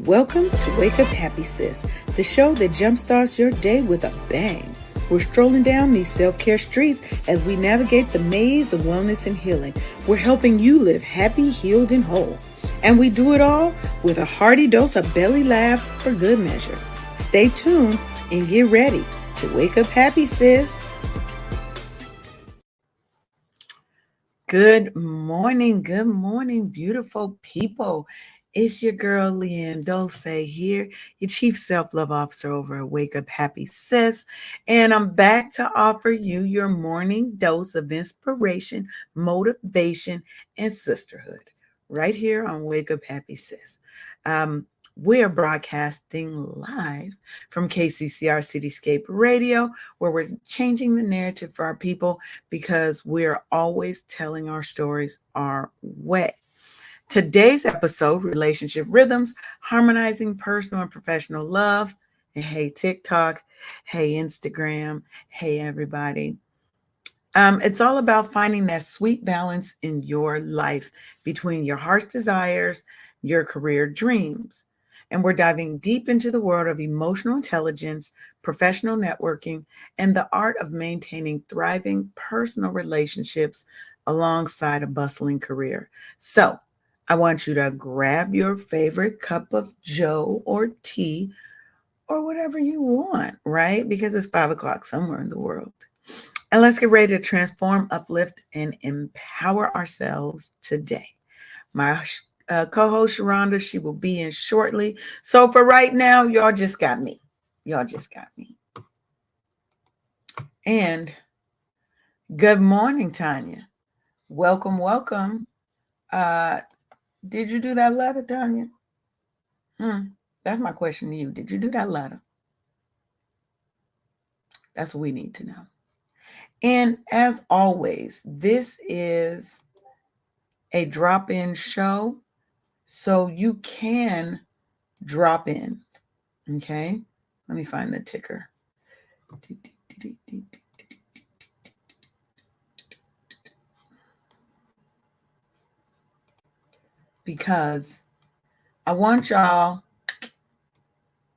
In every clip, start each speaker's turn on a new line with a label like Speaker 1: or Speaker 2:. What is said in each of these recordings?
Speaker 1: Welcome to Wake Up Happy Sis, the show that jumpstarts your day with a bang. We're strolling down these self-care streets as we navigate the maze of wellness and healing. We're helping you live happy, healed, and whole. And we do it all with a hearty dose of belly laughs for good measure. Stay tuned and get ready to wake up happy, sis. Good morning, beautiful people. It's your girl, Leanne Dulce here, your Chief Self-Love Officer over at Wake Up Happy Sis. And I'm back to offer you your morning dose of inspiration, motivation, and sisterhood right here on Wake Up Happy Sis. We are broadcasting live from KCCR Cityscape Radio, where we're changing the narrative for our people because we're always telling our stories our way. Today's episode, Relationship Rhythms, Harmonizing Personal and Professional Love. And hey, TikTok. Hey, Instagram. Hey, everybody. It's all about finding that sweet balance in your life between your heart's desires, your career dreams. And we're diving deep into the world of emotional intelligence, professional networking, and the art of maintaining thriving personal relationships alongside a bustling career. So, I want you to grab your favorite cup of joe or tea or whatever you want, right? Because it's 5 o'clock somewhere in the world. And let's get ready to transform, uplift, and empower ourselves today. My co-host, Sharonda, she will be in shortly. So for right now, y'all just got me. And good morning, Tanya. Welcome. Did you do that letter, Tanya? That's my question to you. Did you do that letter? That's what we need to know. And as always, this is a drop-in show, so you can drop in. Okay? Let me find the ticker. Because I want y'all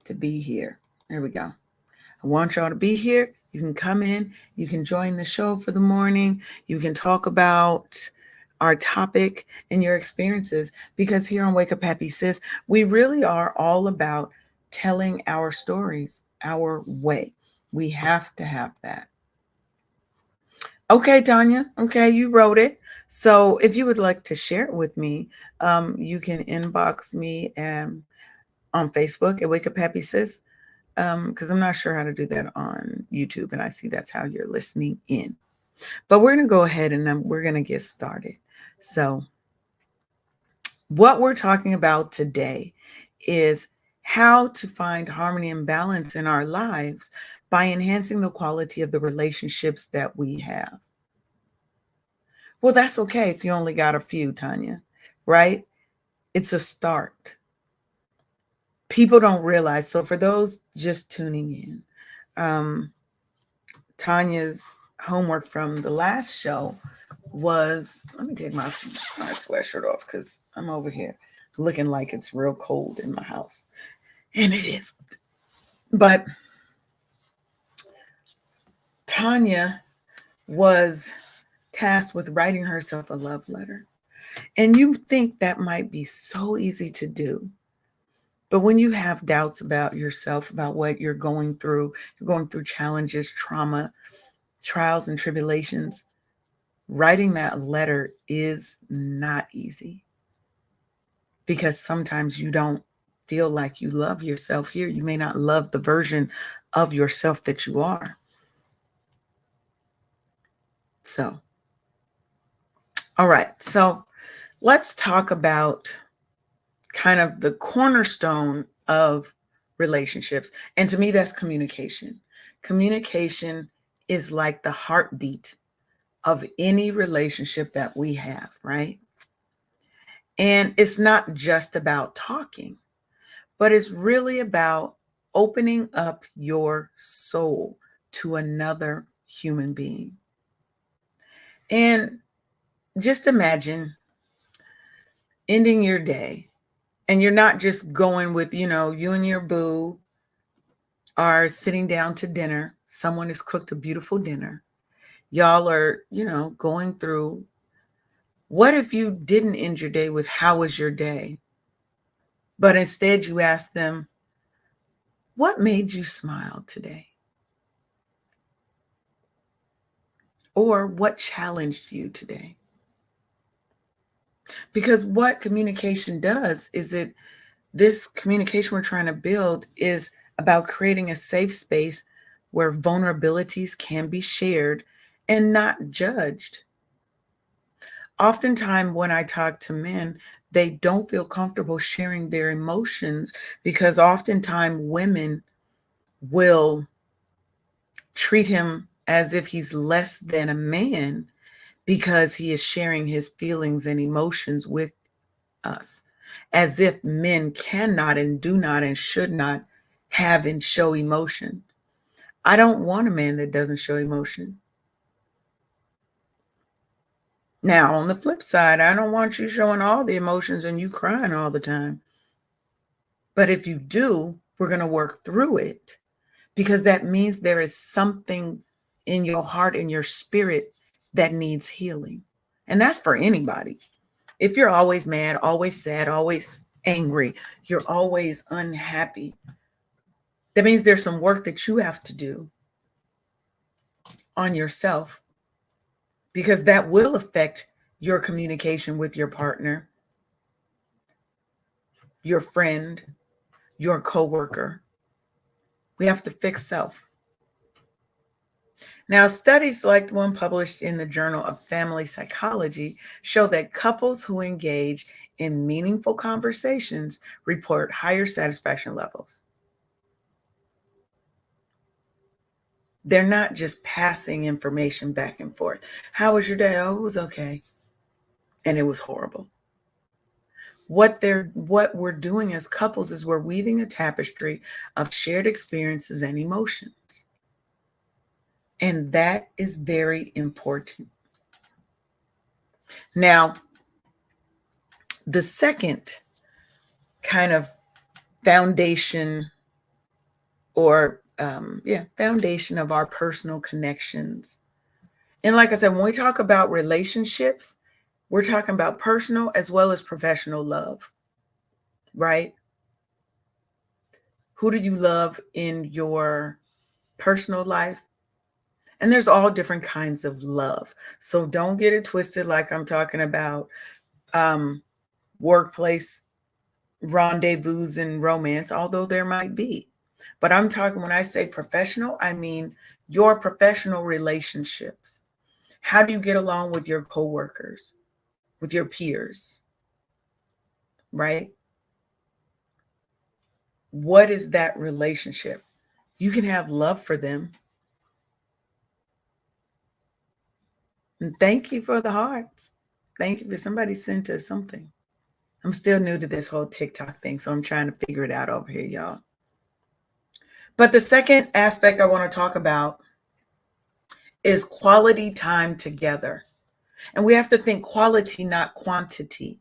Speaker 1: to be here. There we go. I want y'all to be here. You can come in. You can join the show for the morning. You can talk about our topic and your experiences. Because here on Wake Up Happy Sis, we really are all about telling our stories our way. We have to have that. Okay, Tanya. Okay, you wrote it. So if you would like to share it with me, you can inbox me on Facebook at Wake Up Happy Sis, because I'm not sure how to do that on YouTube, and I see that's how you're listening in. But we're going to go ahead and we're going to get started. So what we're talking about today is how to find harmony and balance in our lives by enhancing the quality of the relationships that we have. Well, that's okay if you only got a few, Tanya, right? It's a start. People don't realize. So for those just tuning in, Tanya's homework from the last show was, let me take my sweatshirt off because I'm over here looking like it's real cold in my house. And it isn't. But Tanya was tasked with writing herself a love letter. And you think that might be so easy to do. But when you have doubts about yourself, about what you're going through challenges, trauma, trials, and tribulations, writing that letter is not easy. Because sometimes you don't feel like you love yourself here. You may not love the version of yourself that you are. So, all right. So let's talk about kind of the cornerstone of relationships. And to me, that's communication. Communication is like the heartbeat of any relationship that we have, right? And it's not just about talking, but it's really about opening up your soul to another human being. And just imagine ending your day And you're not just going with, you and your boo are sitting down to dinner. Someone has cooked a beautiful dinner. Y'all are, going through. What if you didn't end your day with how was your day? But instead you ask them, what made you smile today? Or what challenged you today? Because what communication does is this communication we're trying to build is about creating a safe space where vulnerabilities can be shared and not judged. Oftentimes, when I talk to men, they don't feel comfortable sharing their emotions because oftentimes women will treat him as if he's less than a man because he is sharing his feelings and emotions with us, as if men cannot and do not and should not have and show emotion. I don't want a man that doesn't show emotion. Now, on the flip side, I don't want you showing all the emotions and you crying all the time. But if you do, we're going to work through it because that means there is something in your heart and your spirit that needs healing. And that's for anybody. If you're always mad, always sad, always angry, you're always unhappy, that means there's some work that you have to do on yourself because that will affect your communication with your partner, your friend, your coworker. We have to fix self. Now, studies like the one published in the Journal of Family Psychology show that couples who engage in meaningful conversations report higher satisfaction levels. They're not just passing information back and forth. How was your day? Oh, it was okay. And it was horrible. What we're doing as couples is we're weaving a tapestry of shared experiences and emotions. And that is very important. Now, the second kind of foundation foundation of our personal connections. And like I said, when we talk about relationships, we're talking about personal as well as professional love, right? Who do you love in your personal life? And there's all different kinds of love. So don't get it twisted like I'm talking about workplace rendezvous and romance, although there might be. But I'm talking, when I say professional, I mean your professional relationships. How do you get along with your coworkers, with your peers, right? What is that relationship? You can have love for them. And thank you for the hearts. Thank you for somebody sent us something. I'm still new to this whole TikTok thing, so I'm trying to figure it out over here, y'all. But the second aspect I want to talk about is quality time together. And we have to think quality, not quantity.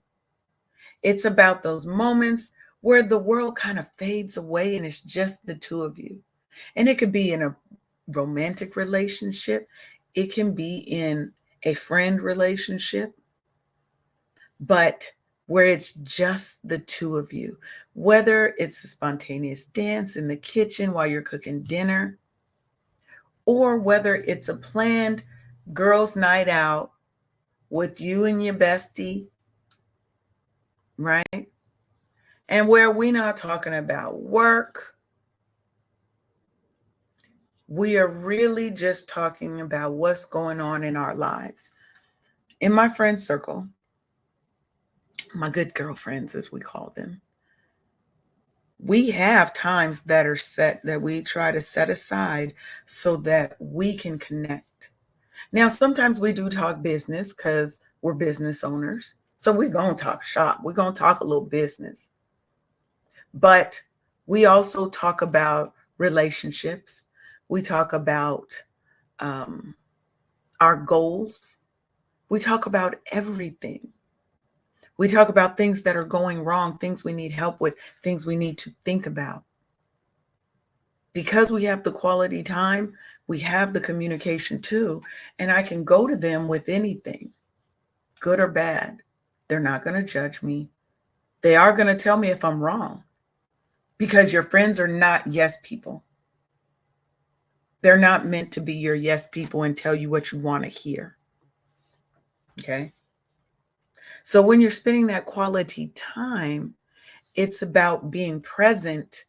Speaker 1: It's about those moments where the world kind of fades away and it's just the two of you. And it could be in a romantic relationship, it can be in a friend relationship, but where it's just the two of you, whether it's a spontaneous dance in the kitchen while you're cooking dinner, or whether it's a planned girls' night out with you and your bestie, right? And where we're not talking about work, we are really just talking about what's going on in our lives. In my friend circle, my good girlfriends, as we call them, we have times that are set that we try to set aside so that we can connect. Now, sometimes we do talk business because we're business owners. So we're going to talk shop. We're going to talk a little business. But we also talk about relationships. We talk about our goals. We talk about everything. We talk about things that are going wrong, things we need help with, things we need to think about. Because we have the quality time, we have the communication too, and I can go to them with anything, good or bad. They're not going to judge me. They are going to tell me if I'm wrong, because your friends are not yes people. They're not meant to be your yes people and tell you what you want to hear. Okay? So when you're spending that quality time, it's about being present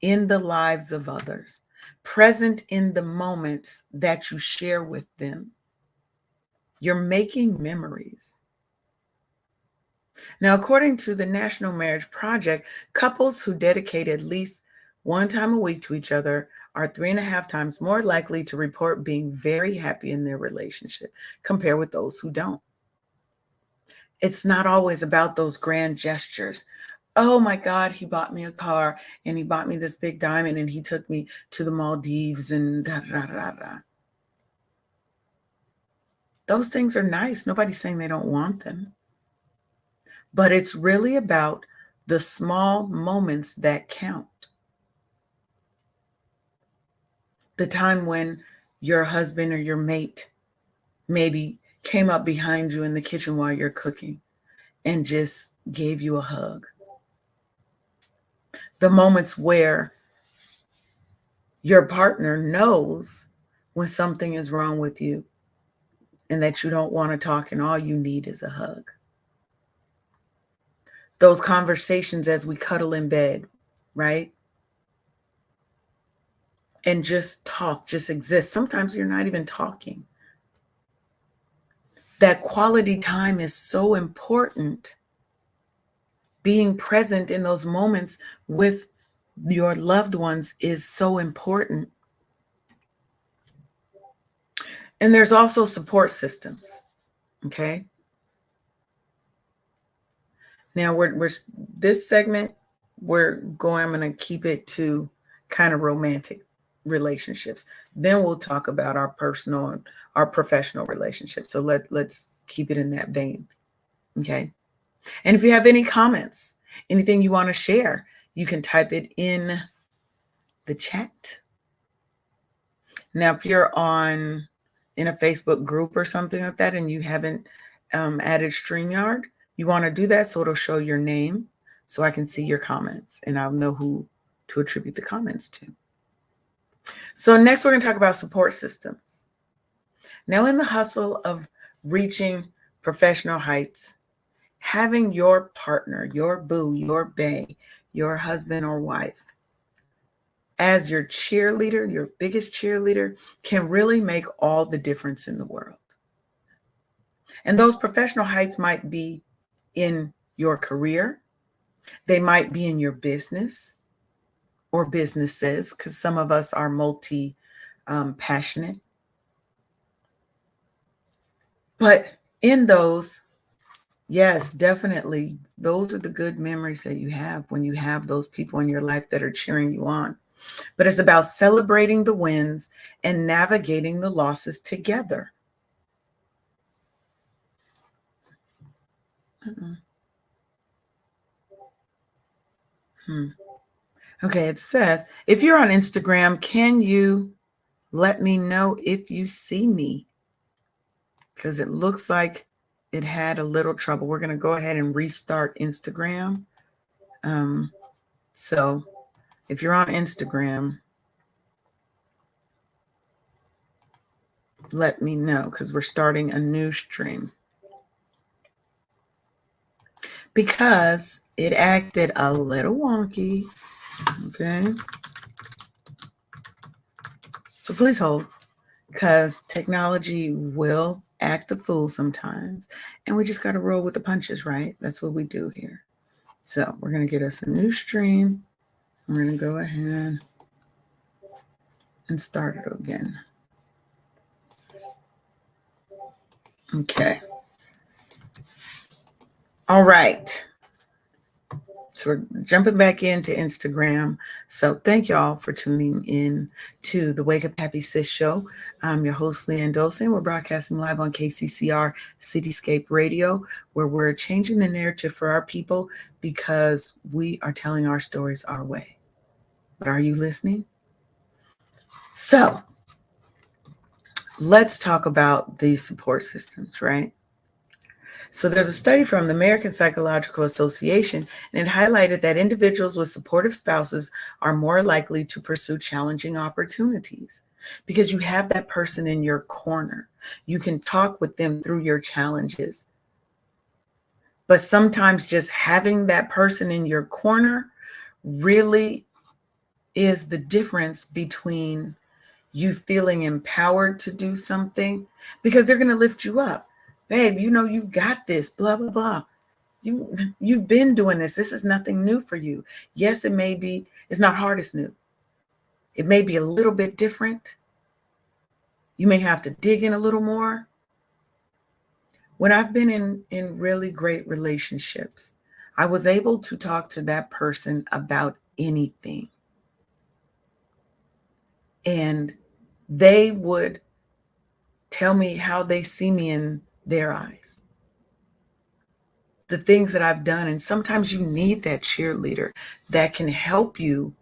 Speaker 1: in the lives of others, present in the moments that you share with them. You're making memories. Now, according to the National Marriage Project, couples who dedicate at least one time a week to each other are 3.5 times more likely to report being very happy in their relationship compared with those who don't. It's not always about those grand gestures. Oh my God, he bought me a car and he bought me this big diamond and he took me to the Maldives and da da da da. Those things are nice. Nobody's saying they don't want them. But it's really about the small moments that count. The time when your husband or your mate maybe came up behind you in the kitchen while you're cooking and just gave you a hug. The moments where your partner knows when something is wrong with you and that you don't want to talk and all you need is a hug. Those conversations as we cuddle in bed, right? And just talk, just exist. Sometimes you're not even talking. That quality time is so important. Being present in those moments with your loved ones is so important. And there's also support systems. Okay. Now we're this segment, I'm going to keep it to kind of romantic relationships. Then we'll talk about our personal and our professional relationships. So let's keep it in that vein. Okay. And if you have any comments, anything you want to share, you can type it in the chat. Now, if you're in a Facebook group or something like that and you haven't added StreamYard, you want to do that so it'll show your name so I can see your comments and I'll know who to attribute the comments to. So next we're going to talk about support systems. Now, in the hustle of reaching professional heights, having your partner, your boo, your bae, your husband or wife as your cheerleader, your biggest cheerleader, can really make all the difference in the world. And those professional heights might be in your career. They might be in your business or businesses, because some of us are multi-passionate. But in those, yes, definitely, those are the good memories that you have when you have those people in your life that are cheering you on. But it's about celebrating the wins and navigating the losses together. Okay, it says, if you're on Instagram, can you let me know if you see me? Because it looks like it had a little trouble. We're going to go ahead and restart Instagram. So if you're on Instagram, let me know because we're starting a new stream. Because it acted a little wonky. Okay. So please hold, because technology will act a fool sometimes. And we just got to roll with the punches, right? That's what we do here. So we're going to get us a new stream. We're going to go ahead and start it again. Okay. All right. So we're jumping back into Instagram. So thank y'all for tuning in to the Wake Up Happy Sis show. I'm your host, Leanne Dolson. We're broadcasting live on KCCR Cityscape Radio, where we're changing the narrative for our people because we are telling our stories our way. But are you listening? So let's talk about these support systems, right? So there's a study from the American Psychological Association, and it highlighted that individuals with supportive spouses are more likely to pursue challenging opportunities because you have that person in your corner. You can talk with them through your challenges. But sometimes just having that person in your corner really is the difference between you feeling empowered to do something, because they're going to lift you up. Babe, you know, you got this, blah, blah, blah. You've been doing this. This is nothing new for you. Yes, it may be, it's not hard as new. It may be a little bit different. You may have to dig in a little more. When I've been in really great relationships, I was able to talk to that person about anything. And they would tell me how they see me in their eyes, the things that I've done. And sometimes you need that cheerleader that can help you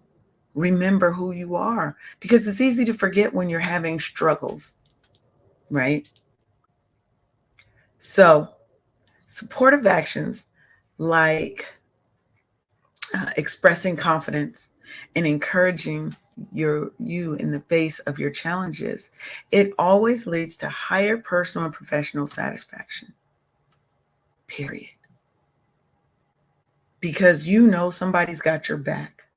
Speaker 1: remember who you are, because it's easy to forget when you're having struggles, right? So supportive actions like expressing confidence and encouraging you in the face of your challenges, it always leads to higher personal and professional satisfaction, period. Because you know somebody's got your back.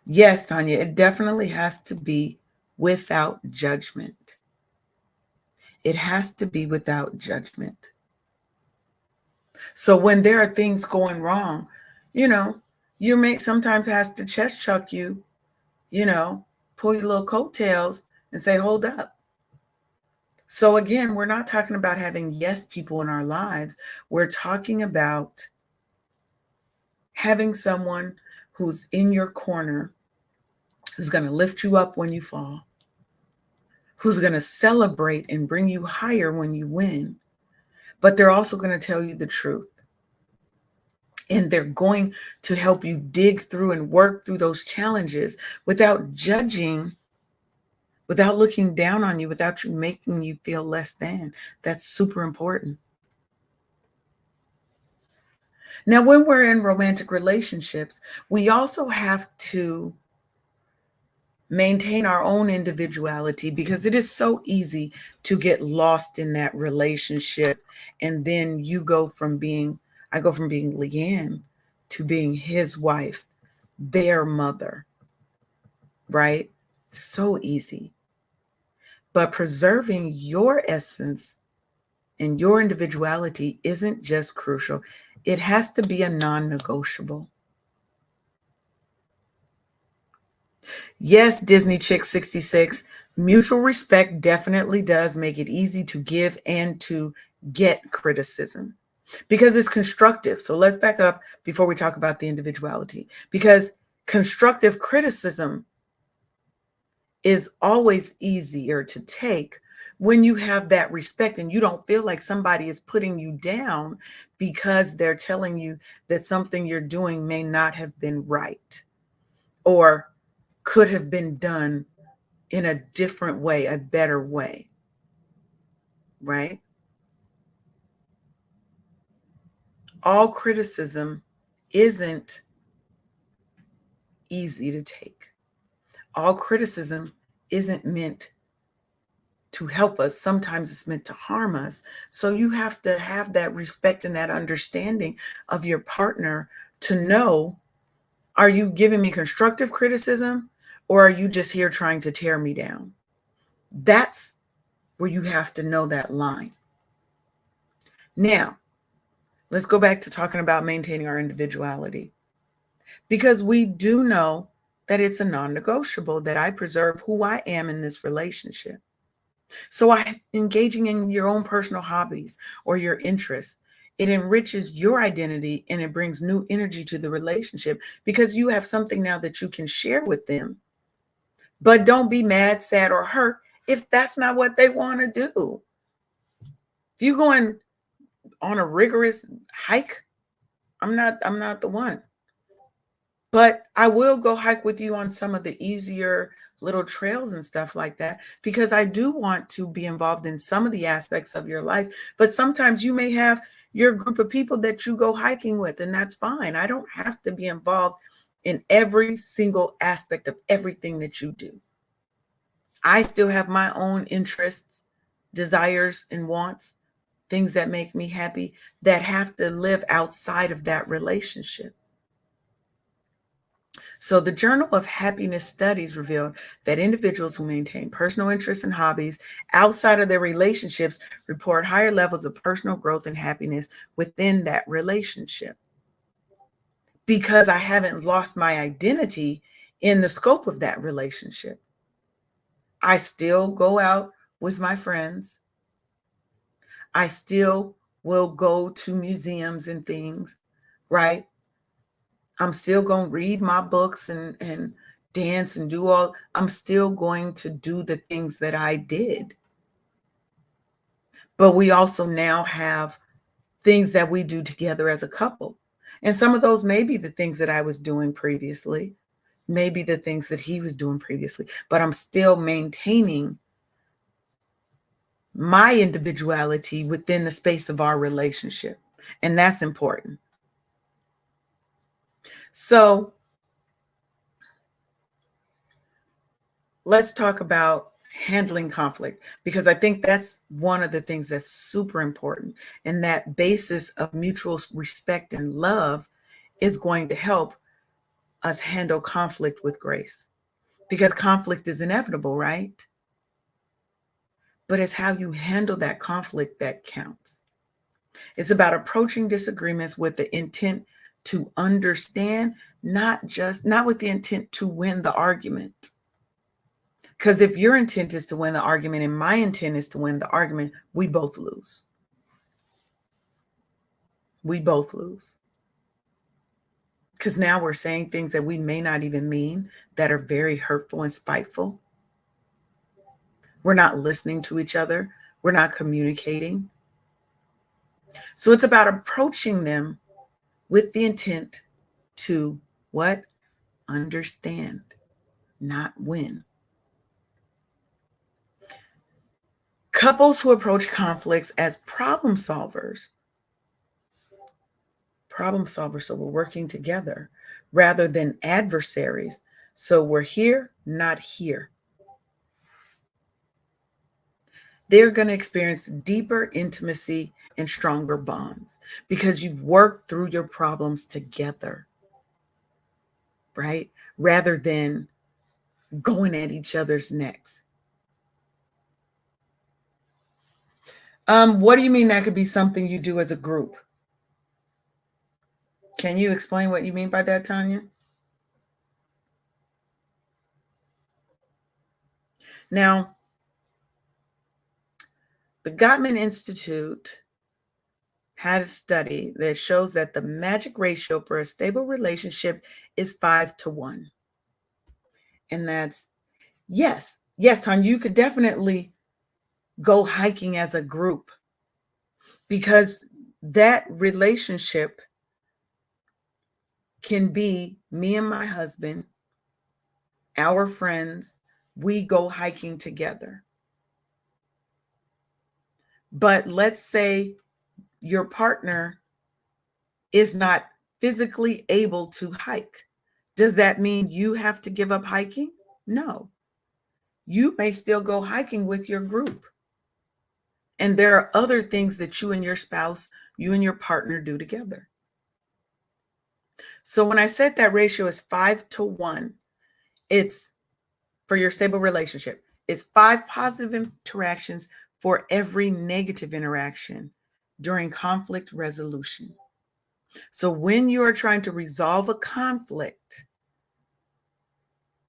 Speaker 1: Yes, Tanya, it definitely has to be without judgment. It has to be without judgment. So when there are things going wrong, you know, your mate sometimes has to chest chuck you, you know, pull your little coattails and say, hold up. So again, we're not talking about having yes people in our lives. We're talking about having someone who's in your corner, who's going to lift you up when you fall, who's going to celebrate and bring you higher when you win, but they're also going to tell you the truth. And they're going to help you dig through and work through those challenges without judging, without looking down on you, without you making you feel less than. That's super important. Now, when we're in romantic relationships, we also have to maintain our own individuality, because it is so easy to get lost in that relationship. And then I go from being Leanne to being his wife, their mother, right? So easy. But preserving your essence and your individuality isn't just crucial, it has to be a non-negotiable. Yes, Disney Chick 66, mutual respect definitely does make it easy to give and to get criticism because it's constructive. So let's back up before we talk about the individuality, because constructive criticism is always easier to take when you have that respect and you don't feel like somebody is putting you down because they're telling you that something you're doing may not have been right or could have been done in a different way, a better way, right? All criticism isn't easy to take. All criticism isn't meant to help us. Sometimes it's meant to harm us. So you have to have that respect and that understanding of your partner to know, are you giving me constructive criticism or are you just here trying to tear me down? That's where you have to know that line. Now, let's go back to talking about maintaining our individuality, because we do know that it's a non-negotiable that I preserve who I am in this relationship. So engaging in your own personal hobbies or your interests It enriches your identity and it brings new energy to the relationship because you have something now that you can share with them. But don't be mad, sad, or hurt if that's not what they want to do. If you're going on a rigorous hike, I'm not the one. But I will go hike with you on some of the easier little trails and stuff like that because I do want to be involved in some of the aspects of your life. But sometimes you may have your group of people that you go hiking with, and that's fine. I don't have to be involved in every single aspect of everything that you do. I still have my own interests, desires, and wants, things that make me happy that have to live outside of that relationship. So, the Journal of Happiness studies revealed that individuals who maintain personal interests and hobbies outside of their relationships report higher levels of personal growth and happiness within that relationship. Because I haven't lost my identity in the scope of that relationship. I still go out with my friends. I still will go to museums and things, right? I'm still going to read my books and dance and do all, I'm still going to do the things that I did. But we also now have things that we do together as a couple. And some of those may be the things that I was doing previously, maybe the things that he was doing previously, but I'm still maintaining my individuality within the space of our relationship. And that's important. So let's talk about handling conflict, because I think that's one of the things that's super important. And that basis of mutual respect and love is going to help us handle conflict with grace, because conflict is inevitable, right? But it's how you handle that conflict that counts. It's about approaching disagreements with the intent to understand, not with the intent to win the argument. Because if your intent is to win the argument and my intent is to win the argument, we both lose. We both lose. Because now we're saying things that we may not even mean, that are very hurtful and spiteful. We're not listening to each other. We're not communicating. So it's about approaching them with the intent to what? Understand, not win. Couples who approach conflicts as problem solvers, so we're working together, rather than adversaries. So we're here, not here. They're going to experience deeper intimacy and stronger bonds because you've worked through your problems together, right? Rather than going at each other's necks. What do you mean that could be something you do as a group? Can you explain what you mean by that, Tanya? Now, the Gottman Institute had a study that shows that the magic ratio for a stable relationship is 5-1. And that's, yes, Tanya, you could definitely go hiking as a group, because that relationship can be me and my husband, our friends, we go hiking together. But let's say your partner is not physically able to hike. Does that mean you have to give up hiking? No. You may still go hiking with your group. And there are other things that you and your spouse, you and your partner do together. So when I said that ratio is 5-1, it's for your stable relationship. It's 5 positive interactions for every negative interaction during conflict resolution. So when you are trying to resolve a conflict,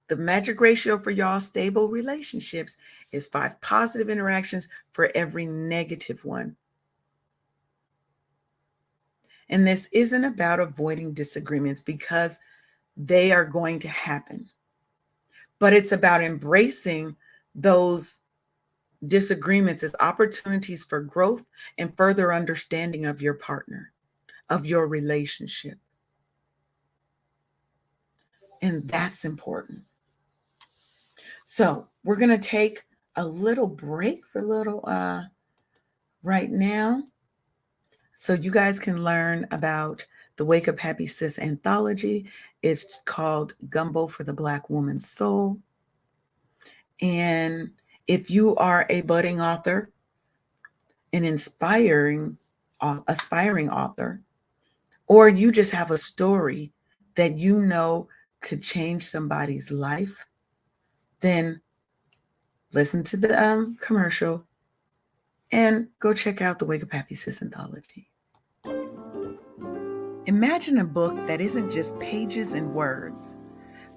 Speaker 1: the magic ratio for y'all stable relationships is 5 positive interactions for every negative one. And this isn't about avoiding disagreements because they are going to happen, but it's about embracing those disagreements as opportunities for growth and further understanding of your partner, of your relationship. And that's important. So we're going to take a little break for a little right now, so you guys can learn about the Wake Up Happy Sis anthology. It's called Gumbo for the Black Woman's Soul. And if you are a budding author, an aspiring author, or you just have a story that you know could change somebody's life, then listen to the commercial and go check out the Wake Up Happy Sis anthology. Imagine a book that isn't just pages and words,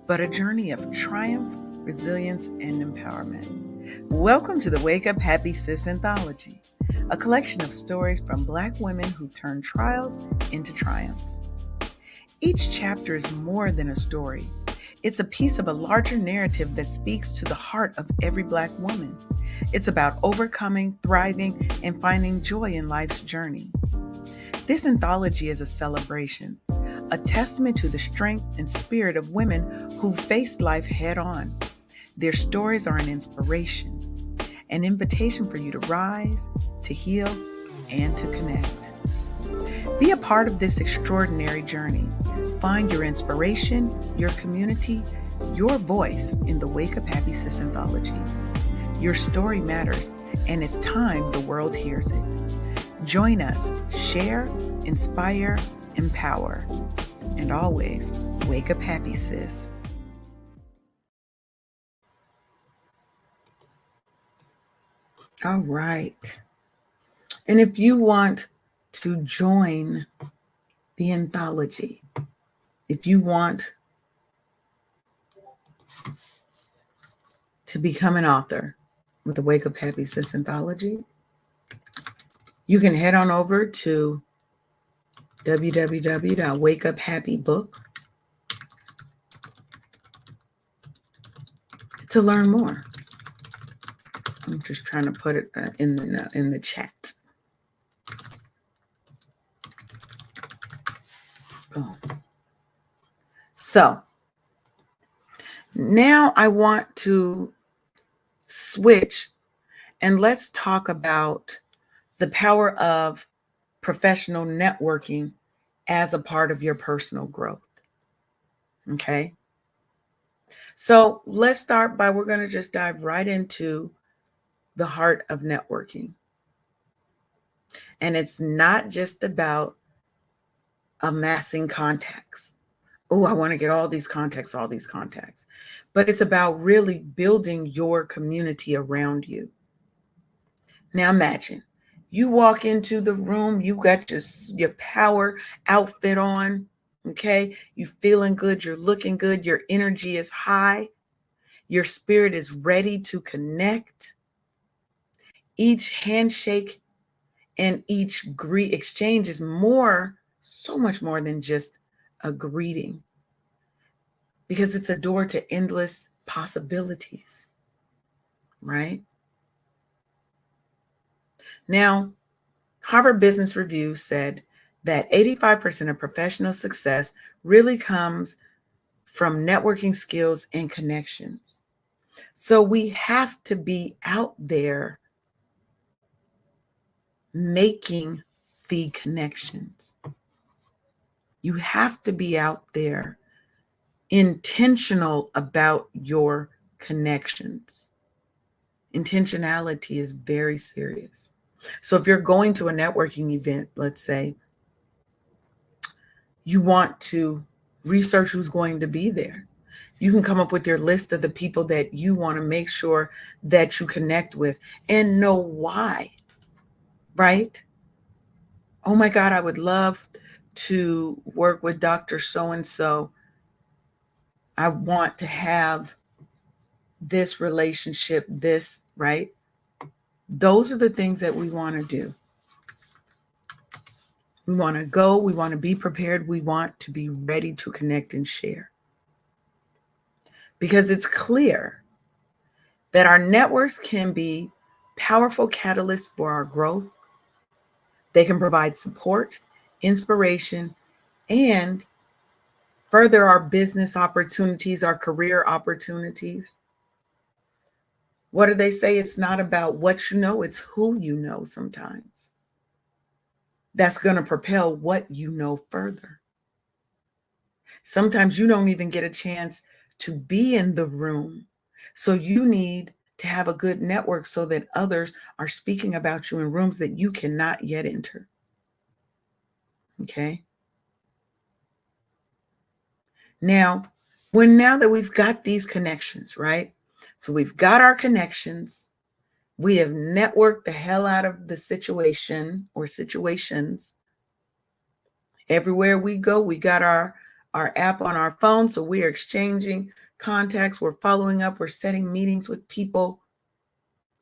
Speaker 1: but a journey of triumph, resilience, and empowerment. Welcome to the Wake Up Happy Sis anthology, a collection of stories from Black women who turn trials into triumphs. Each chapter is more than a story. It's a piece of a larger narrative that speaks to the heart of every Black woman. It's about overcoming, thriving, and finding joy in life's journey. This anthology is a celebration, a testament to the strength and spirit of women who faced life head on. Their stories are an inspiration, an invitation for you to rise, to heal, and to connect. Be a part of this extraordinary journey. Find your inspiration, your community, your voice in the Wake Up Happy Sis anthology. Your story matters, and it's time the world hears it. Join us, share, inspire, empower, and always wake up happy, sis. All right. And if you want to join the anthology, if you want to become an author with the Wake Up Happy Sis anthology, you can head on over to www.wakeuphappybook to learn more. I'm just trying to put it in the chat. Oh. So now I want to switch and let's talk about the power of professional networking as a part of your personal growth. Okay. So let's start by, we're going to just dive right into the heart of networking. And it's not just about amassing contacts. Oh, I want to get all these contacts. But it's about really building your community around you. Now imagine you walk into the room, you got your power outfit on, okay? You feeling good, you're looking good, your energy is high, your spirit is ready to connect. Each handshake and each exchange is so much more than just a greeting, because it's a door to endless possibilities, right? Now, Harvard Business Review said that 85% of professional success really comes from networking skills and connections. So we have to be out there making the connections. You have to be out there intentional about your connections. Intentionality is very serious. So if you're going to a networking event, let's say, you want to research who's going to be there. You can come up with your list of the people that you want to make sure that you connect with and know why, right? Oh my God, I would love to work with Dr. So-and-so. I want to have this relationship, this, right? Those are the things that we want to do. We want to go. We want to be prepared. We want to be ready to connect and share. Because it's clear that our networks can be powerful catalysts for our growth. They can provide support, inspiration, and further our business opportunities, our career opportunities. What do they say? It's not about what you know, it's who you know sometimes. That's going to propel what you know further. Sometimes you don't even get a chance to be in the room. So you need to have a good network so that others are speaking about you in rooms that you cannot yet enter. Okay. Now that we've got these connections, right? So we've got our connections. We have networked the hell out of the situation or situations. Everywhere we go, we got our app on our phone. So we are exchanging contacts. We're following up. We're setting meetings with people,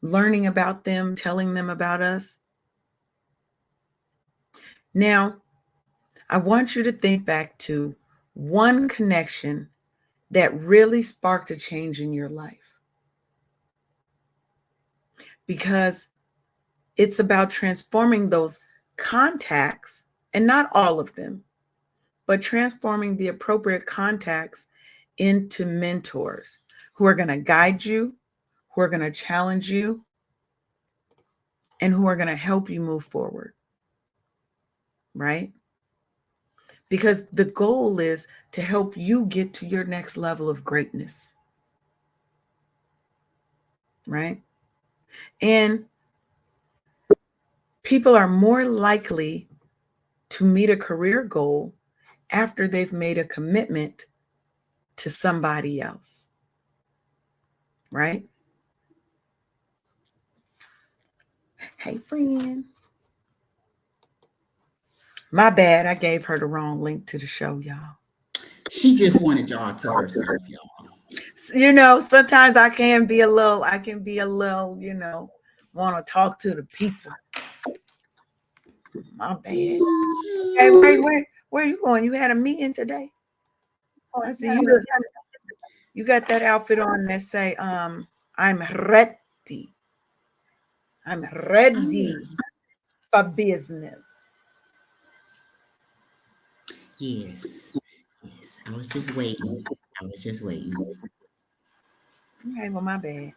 Speaker 1: learning about them, telling them about us. Now, I want you to think back to one connection that really sparked a change in your life. Because it's about transforming those contacts, and not all of them, but transforming the appropriate contacts into mentors who are going to guide you, who are going to challenge you, and who are going to help you move forward. Right? Because the goal is to help you get to your next level of greatness. Right? And people are more likely to meet a career goal after they've made a commitment to somebody else. Right? Hey, friend. My bad. I gave her the wrong link to the show, y'all.
Speaker 2: She just wanted y'all to herself, y'all.
Speaker 1: Sometimes I can be a little, want to talk to the people. My bad. Hey, where you going? You had a meeting today? Oh, I see you. You got that outfit on that say, I'm ready. I'm ready for business.
Speaker 2: Yes. I was just waiting.
Speaker 1: Okay, well, my bad.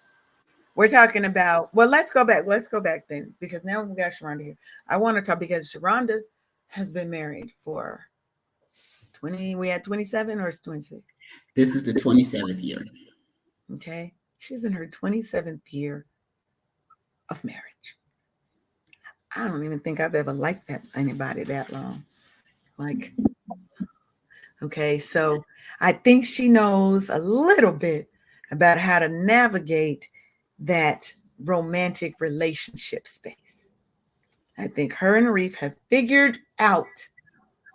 Speaker 1: We're talking about, let's go back. Let's go back then, because now we got Sharonda here. I want to talk because Sharonda has been married for 20, we had 27 or it's 26?
Speaker 2: This is the 27th year.
Speaker 1: Okay. She's in her 27th year of marriage. I don't even think I've ever liked anybody that long. Like, okay, so I think she knows a little bit about how to navigate that romantic relationship space. I think her and Reef have figured out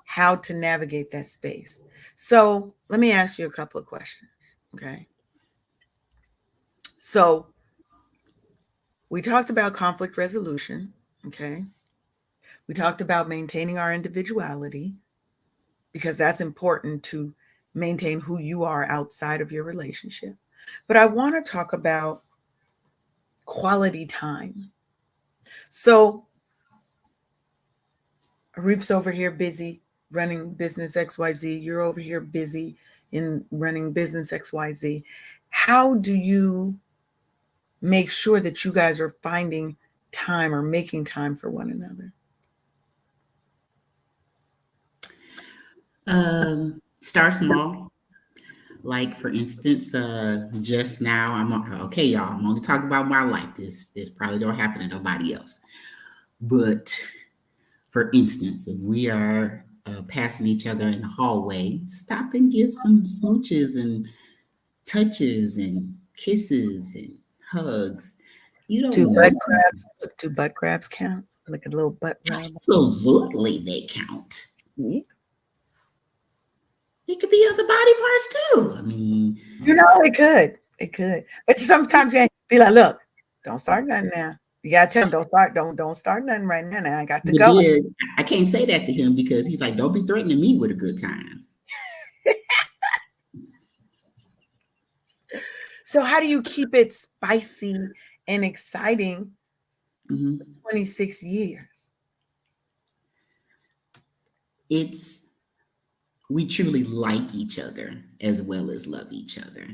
Speaker 1: how to navigate that space. So let me ask you a couple of questions. Okay. So we talked about conflict resolution. Okay. We talked about maintaining our individuality, because that's important to maintain who you are outside of your relationship. But I want to talk about quality time. So Reef's over here busy running business XYZ. You're over here busy in running business XYZ. How do you make sure that you guys are finding time or making time for one another?
Speaker 2: Start small. Like, for instance, just now, okay, y'all, I'm only talking about my life. This probably don't happen to nobody else. But for instance, if we are passing each other in the hallway, stop and give some smooches and touches and kisses and hugs. You don't know.
Speaker 1: Do butt grabs count? Like a little butt rub?
Speaker 2: Absolutely, they count.
Speaker 1: Yeah.
Speaker 2: It could be other body parts too. I mean,
Speaker 1: it could. But sometimes you be like, look, don't start nothing now. You gotta tell him don't start nothing right now. Now I got to
Speaker 2: But
Speaker 1: go.
Speaker 2: then I can't say that to him because he's like, don't be threatening me with a good time.
Speaker 1: So how do you keep it spicy and exciting for
Speaker 2: Mhm.
Speaker 1: 26 years?
Speaker 2: It's we truly like each other as well as love each other.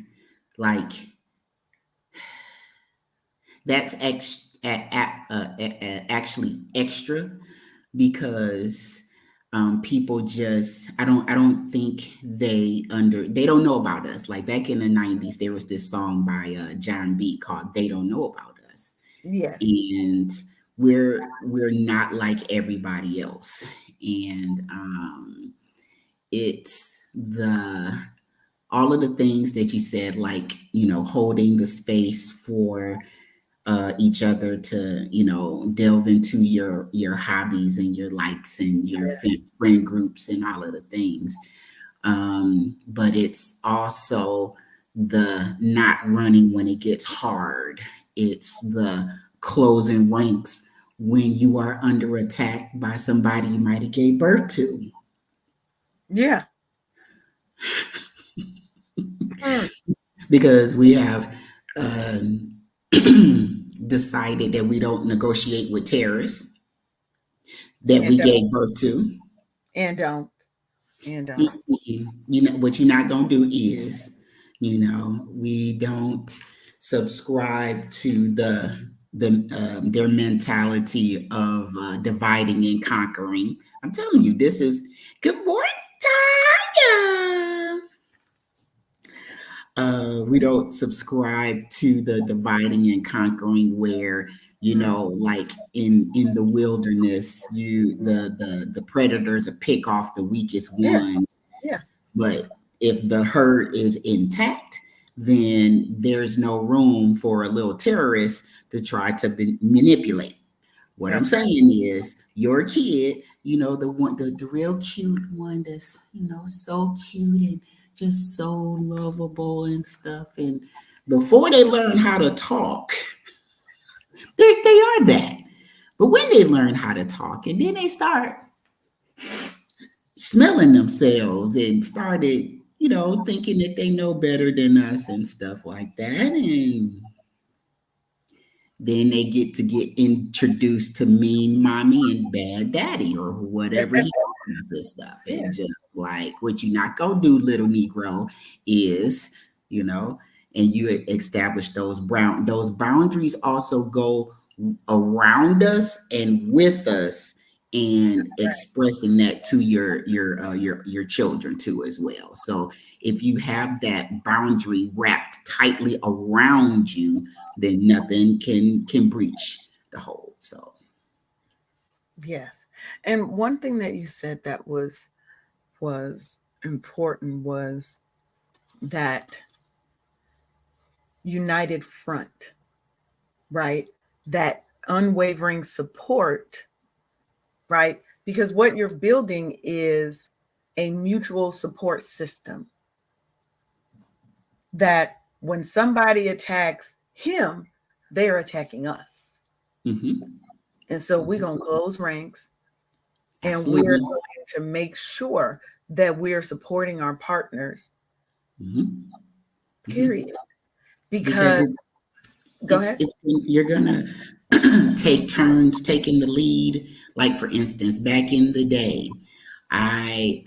Speaker 2: Like that's actually extra because people just I don't think they don't know about us. Like back in the 90s, there was this song by John B called "They Don't Know About Us,"
Speaker 1: Yes.
Speaker 2: and we're not like everybody else, and it's the all of the things that you said, like holding the space for each other to delve into your hobbies and your likes and your friend groups and all of the things, but it's also the not running when it gets hard. It's the closing ranks when you are under attack by somebody you might have gave birth to,
Speaker 1: Yeah. Mm.
Speaker 2: because we have decided that we don't negotiate with terrorists that
Speaker 1: And
Speaker 2: we
Speaker 1: don't
Speaker 2: gave birth to.
Speaker 1: and don't and don't.
Speaker 2: What you're not gonna do is, we don't subscribe to their mentality of dividing and conquering. I'm telling you, this is good morning, Tanya. We don't subscribe to the dividing and conquering where
Speaker 1: Mm.
Speaker 2: like in the wilderness, the predators pick off the weakest
Speaker 1: Yeah.
Speaker 2: ones.
Speaker 1: Yeah.
Speaker 2: But if the herd is intact, then there's no room for a little terrorist to try to manipulate. What I'm
Speaker 1: That's right.
Speaker 2: saying is, your kid, the one, the real cute one that's, so cute and just so lovable and stuff. And before they learn how to talk, they are that. But when they learn how to talk and then they start smelling themselves and started, thinking that they know better than us and stuff like that. And then they get introduced to mean mommy and bad daddy or whatever he calls this stuff.
Speaker 1: Yeah.
Speaker 2: And just like, what you not gonna do, little Negro, is, you know, and you establish those boundaries also go around us and with us, and expressing that to your children too as well. So if you have that boundary wrapped tightly around you, then nothing can breach the whole. So
Speaker 1: Yes. And one thing that you said that was important was that united front, right? That unwavering support, right? Because what you're building is a mutual support system that when somebody attacks him, they're attacking us.
Speaker 2: mhm,
Speaker 1: And so we're
Speaker 2: mhm,
Speaker 1: going to close ranks and we're
Speaker 2: absolutely.
Speaker 1: going to make sure that we're supporting our partners,
Speaker 2: Mhm, mhm.
Speaker 1: period.
Speaker 2: Because
Speaker 1: Because, go ahead.
Speaker 2: you're gonna take turns taking the lead. Like for instance, back in the day, I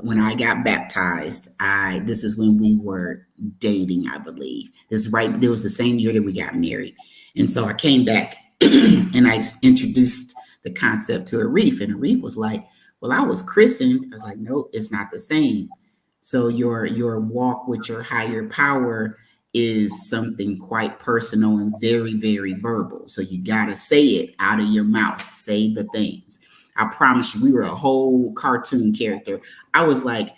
Speaker 2: when I got baptized, I this is when we were dating, I believe. This is right. It was the same year that we got married, and so I came back and I introduced the concept to Arif, and Arif was like, "Well, I was christened." I was like, "Nope, it's not the same." So your walk with your higher power is something quite personal and very, very verbal. So you got to say it out of your mouth. Say the things. I promise you, we were a whole cartoon character. I was like,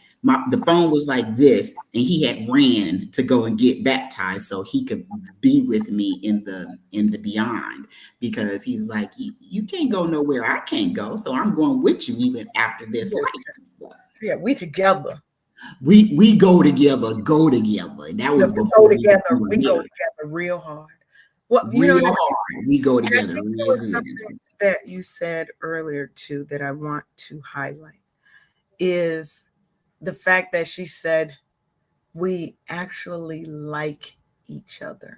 Speaker 2: the phone was like this, and he had ran to go and get baptized so he could be with me in the beyond, because he's like, you can't go nowhere I can't go, so I'm going with you even after this
Speaker 1: Yeah,
Speaker 2: life and stuff.
Speaker 1: yeah, we together.
Speaker 2: We go together, and that
Speaker 1: Yeah,
Speaker 2: was
Speaker 1: we go
Speaker 2: before we
Speaker 1: together.
Speaker 2: were
Speaker 1: We go
Speaker 2: married.
Speaker 1: together real hard. Well, you know,
Speaker 2: Real hard. We go
Speaker 1: and I
Speaker 2: together
Speaker 1: think there
Speaker 2: real
Speaker 1: was
Speaker 2: good.
Speaker 1: something that you said earlier too that I want to highlight is the fact that she said we actually like each other,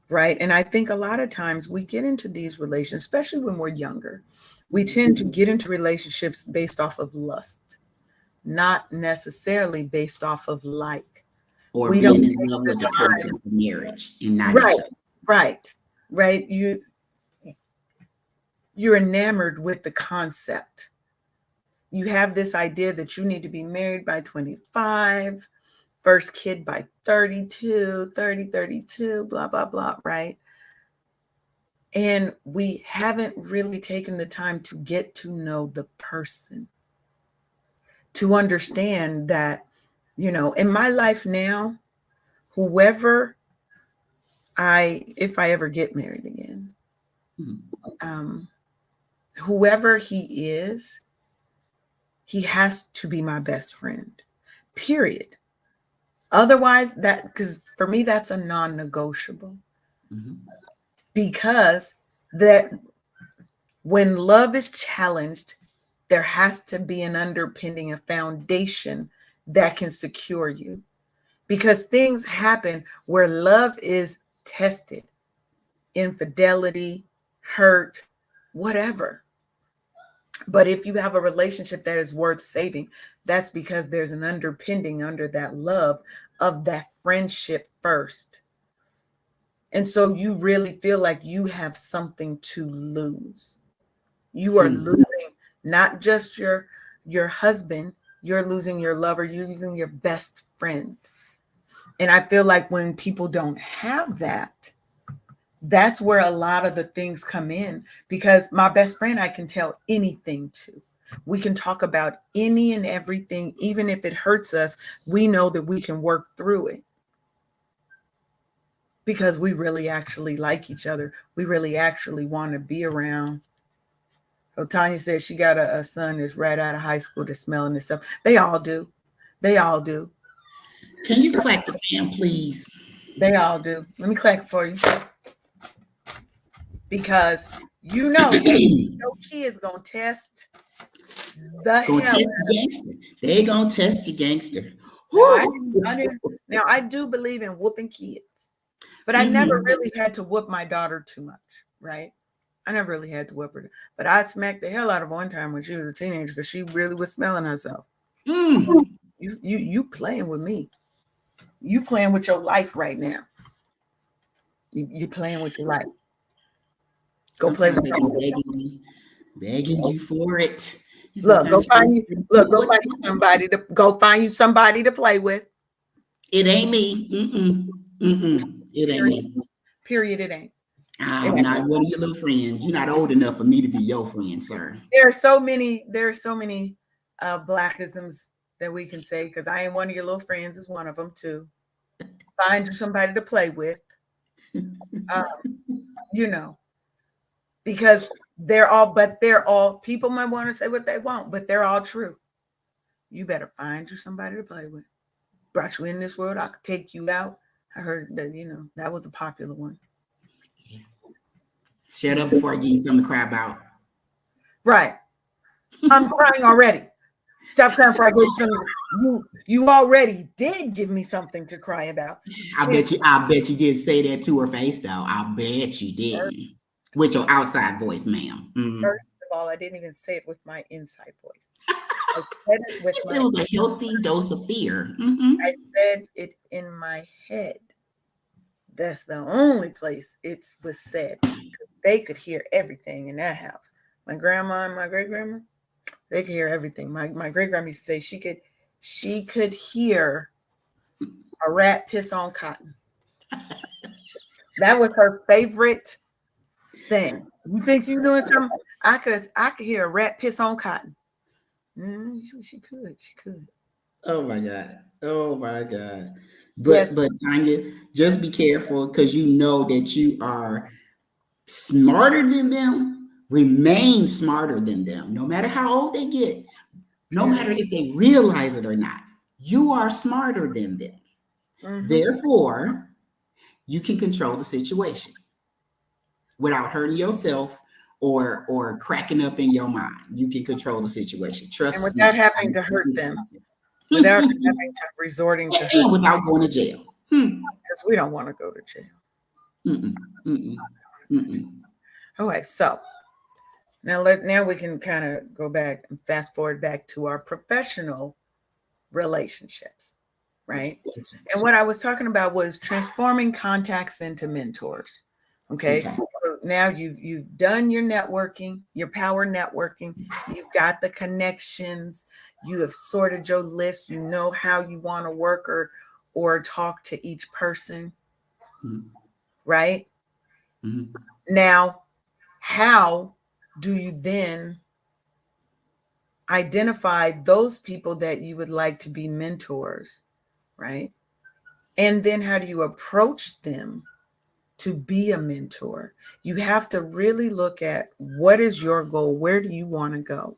Speaker 1: right? And I think a lot of times we get into these relations, especially when we're younger, we tend to get into relationships based off of lust, not necessarily based off of like.
Speaker 2: Or
Speaker 1: We
Speaker 2: being
Speaker 1: don't
Speaker 2: in
Speaker 1: take
Speaker 2: love
Speaker 1: the
Speaker 2: with the
Speaker 1: time.
Speaker 2: concept of marriage and not
Speaker 1: Right,
Speaker 2: each other.
Speaker 1: right, right. You're enamored with the concept. You have this idea that you need to be married by 25, first kid by 32, 30, 32, blah, blah, blah, right? And we haven't really taken the time to get to know the person, to understand that, in my life now, whoever if I ever get married again, um, whoever he is, he has to be my best friend, period. Otherwise, because for me, that's a non negotiable.
Speaker 2: Mm-hmm.
Speaker 1: Because that when love is challenged, there has to be an underpinning, a foundation that can secure you. Because things happen where love is tested, infidelity, hurt, whatever. But if you have a relationship that is worth saving, that's because there's an underpinning under that love of that friendship first. And so you really feel like you have something to lose. You are losing not just your husband, you're losing your lover, you're losing your best friend. And I feel like when people don't have that, that's where a lot of the things come in, because my best friend I can tell anything to. We can talk about any and everything, even if it hurts us, we know that we can work through it because we really actually like each other. We really actually want to be around. So Tanya said she got a son that's right out of high school that's smelling this stuff. They all do. They all do.
Speaker 2: Can you clap the fan, please?
Speaker 1: They all do. Let me clap for you. Because your kids gonna test the
Speaker 2: Gonna
Speaker 1: hell
Speaker 2: test
Speaker 1: out
Speaker 2: the
Speaker 1: of you.
Speaker 2: gangster. They gonna test your gangster.
Speaker 1: Now
Speaker 2: Woo!
Speaker 1: now I do believe in whooping kids, but I never
Speaker 2: Mm-hmm.
Speaker 1: really had to whoop my daughter too much, right? I never really had to whoop her, but I smacked the hell out of her one time when she was a teenager because she really was smelling herself.
Speaker 2: Mm.
Speaker 1: You playing with me? You playing with your life right now? You playing with your life? Go play
Speaker 2: Sometimes
Speaker 1: with
Speaker 2: they
Speaker 1: somebody else.
Speaker 2: be begging you for it. And
Speaker 1: Look,
Speaker 2: sometimes you
Speaker 1: go find you somebody to play with.
Speaker 2: it ain't me. Mm-mm. Mm-mm. It ain't
Speaker 1: Period.
Speaker 2: me.
Speaker 1: Period. It ain't. It
Speaker 2: I'm
Speaker 1: ain't.
Speaker 2: not one of your little friends. You're not old enough for me to be your friend, sir.
Speaker 1: There are so many blackisms that we can say, because I am one of your little friends is one of them too. Find you somebody to play with. Um, you know, because they're all people might want to say what they want, but they're all true. You better find you somebody to play with. Brought you in this world, I could take you out. I heard that, that was a popular one.
Speaker 2: Yeah. Shut up before I give you something to cry about.
Speaker 1: Right. I'm crying already. Stop crying before I get you something. You already did give me something to cry about.
Speaker 2: I bet you did say that to her face though. I bet you didn't. With your outside voice, ma'am. Mm.
Speaker 1: First of all, I didn't even say it with my inside voice. I said it with
Speaker 2: Yes, it was a healthy dose of fear. Mm-hmm.
Speaker 1: I said it in my head. That's the only place it was said. They could hear everything in that house. My grandma and my great grandma, they could hear everything. My great grandma used to say she could hear a rat piss on cotton. That was her favorite thing. You think you doing something? I could hear a rat piss on cotton. She could.
Speaker 2: Oh my God. Oh my God.
Speaker 1: Yes.
Speaker 2: But Tanya, just be careful because you know that you are smarter than them, remain smarter than them, no matter how old they get, no matter if they realize it or not. You are smarter than them.
Speaker 1: Mm-hmm.
Speaker 2: Therefore, you can control the situation. without hurting yourself or cracking up in your mind. You can control the situation.
Speaker 1: And
Speaker 2: Trust
Speaker 1: without
Speaker 2: me.
Speaker 1: having to hurt them, without having to resorting to hurt,
Speaker 2: And without going to jail.
Speaker 1: because we don't want to go to jail.
Speaker 2: Mm-mm, mm-mm, mm-mm.
Speaker 1: Okay, so now we can kind of go back and fast forward back to our professional relationships, right? And what I was talking about was transforming contacts into mentors. Okay.
Speaker 2: Okay.
Speaker 1: So now you've done your networking, your power networking, you've got the connections, you have sorted your list, you know how you want to work or talk to each person,
Speaker 2: Mm-hmm.
Speaker 1: right?
Speaker 2: Mm-hmm.
Speaker 1: Now, how do you then identify those people that you would like to be mentors, right? And then how do you approach them to be a mentor? You have to really look at what is your goal? Where do you want to go?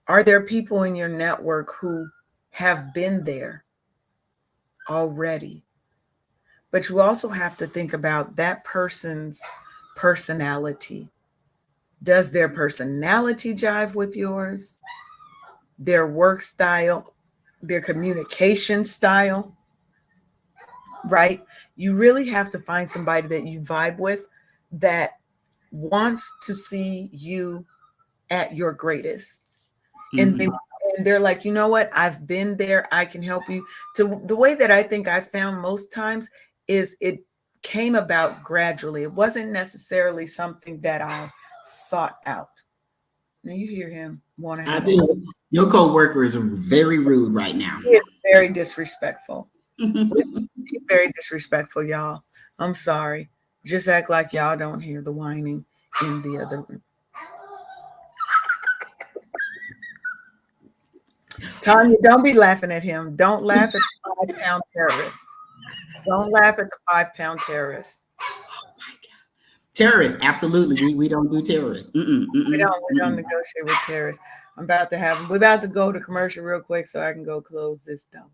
Speaker 1: Are there people in your network who have been there already? But you also have to think about that person's personality. Does their personality jive with yours? Their work style, their communication style, right? You really have to find somebody that you vibe with that wants to see you at your greatest. And
Speaker 2: Mm-hmm.
Speaker 1: they're like, you know what? I've been there. I can help you. To the way that I think I found most times is it came about gradually. It wasn't necessarily something that I sought out. Now you hear him want to
Speaker 2: I
Speaker 1: have a
Speaker 2: do. Your co-worker is very rude right now.
Speaker 1: he is very disrespectful. He's very disrespectful, y'all. I'm sorry. Just act like y'all don't hear the whining in the other room. Tanya, don't be laughing at him. Don't laugh at the 5 pound terrorist. Don't laugh at the 5 pound terrorist.
Speaker 2: Terrorists, absolutely. We don't do terrorists. Mm-mm, mm-mm,
Speaker 1: We don't
Speaker 2: mm-mm.
Speaker 1: negotiate with terrorists. We're about to go to commercial real quick so I can go close this down.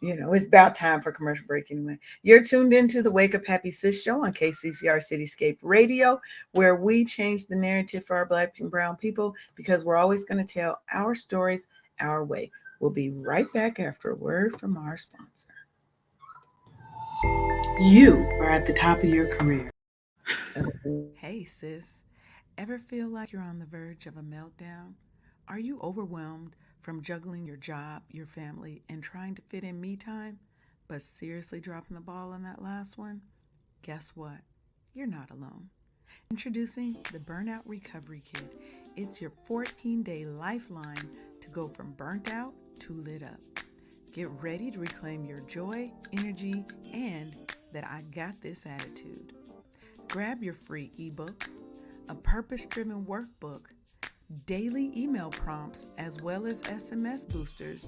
Speaker 1: It's about time for commercial break anyway. You're tuned into the Wake Up Happy Sis show on KCCR Cityscape Radio, where we change the narrative for our Black and Brown people because we're always going to tell our stories our way. We'll be right back after a word from our sponsor. You are at the top of your career. Hey, sis. Ever feel like you're on the verge of a meltdown? Are you overwhelmed from juggling your job, your family, and trying to fit in me time, but seriously dropping the ball on that last one? Guess what? You're not alone. Introducing the Burnout Recovery Kit. It's your 14-day lifeline to go from burnt out to lit up. Get ready to reclaim your joy, energy, and that I got this attitude. Grab your free ebook, a purpose-driven workbook, daily email prompts, as well as SMS boosters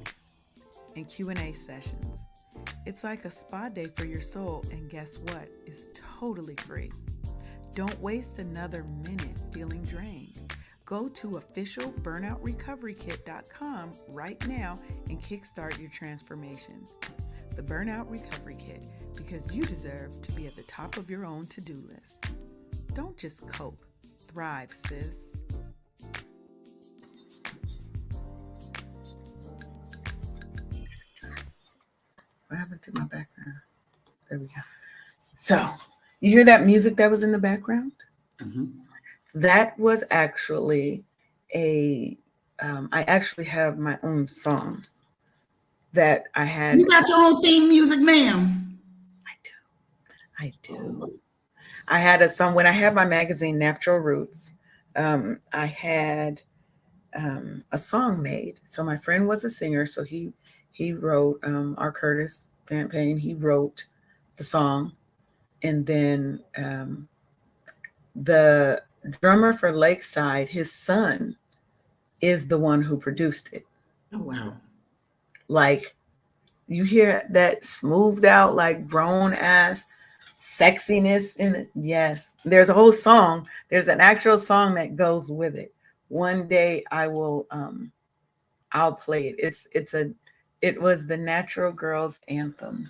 Speaker 1: and Q&A sessions. It's like a spa day for your soul, and guess what? It's totally free. Don't waste another minute feeling drained. Go to officialburnoutrecoverykit.com right now and kickstart your transformation. The Burnout Recovery Kit, because you deserve to be at the top of your own to-do list. Don't just cope, thrive, sis. What happened to my background? There we go. So, you hear that music that was in the background?
Speaker 2: Mm-hmm.
Speaker 1: That was actually I actually have my own song that I had.
Speaker 2: You got your own theme music, ma'am.
Speaker 1: I do. I had a song when I had my magazine, Natural Roots. I had a song made. So my friend was a singer, so he wrote our Curtis Van Payne. He wrote the song, and then the drummer for Lakeside, his son, is the one who produced it.
Speaker 2: Oh wow!
Speaker 1: Like you hear that smoothed out, like grown ass sexiness in it. Yes, there's a whole song. There's an actual song that goes with it. One day I will I'll play it. It was the Natural Girls Anthem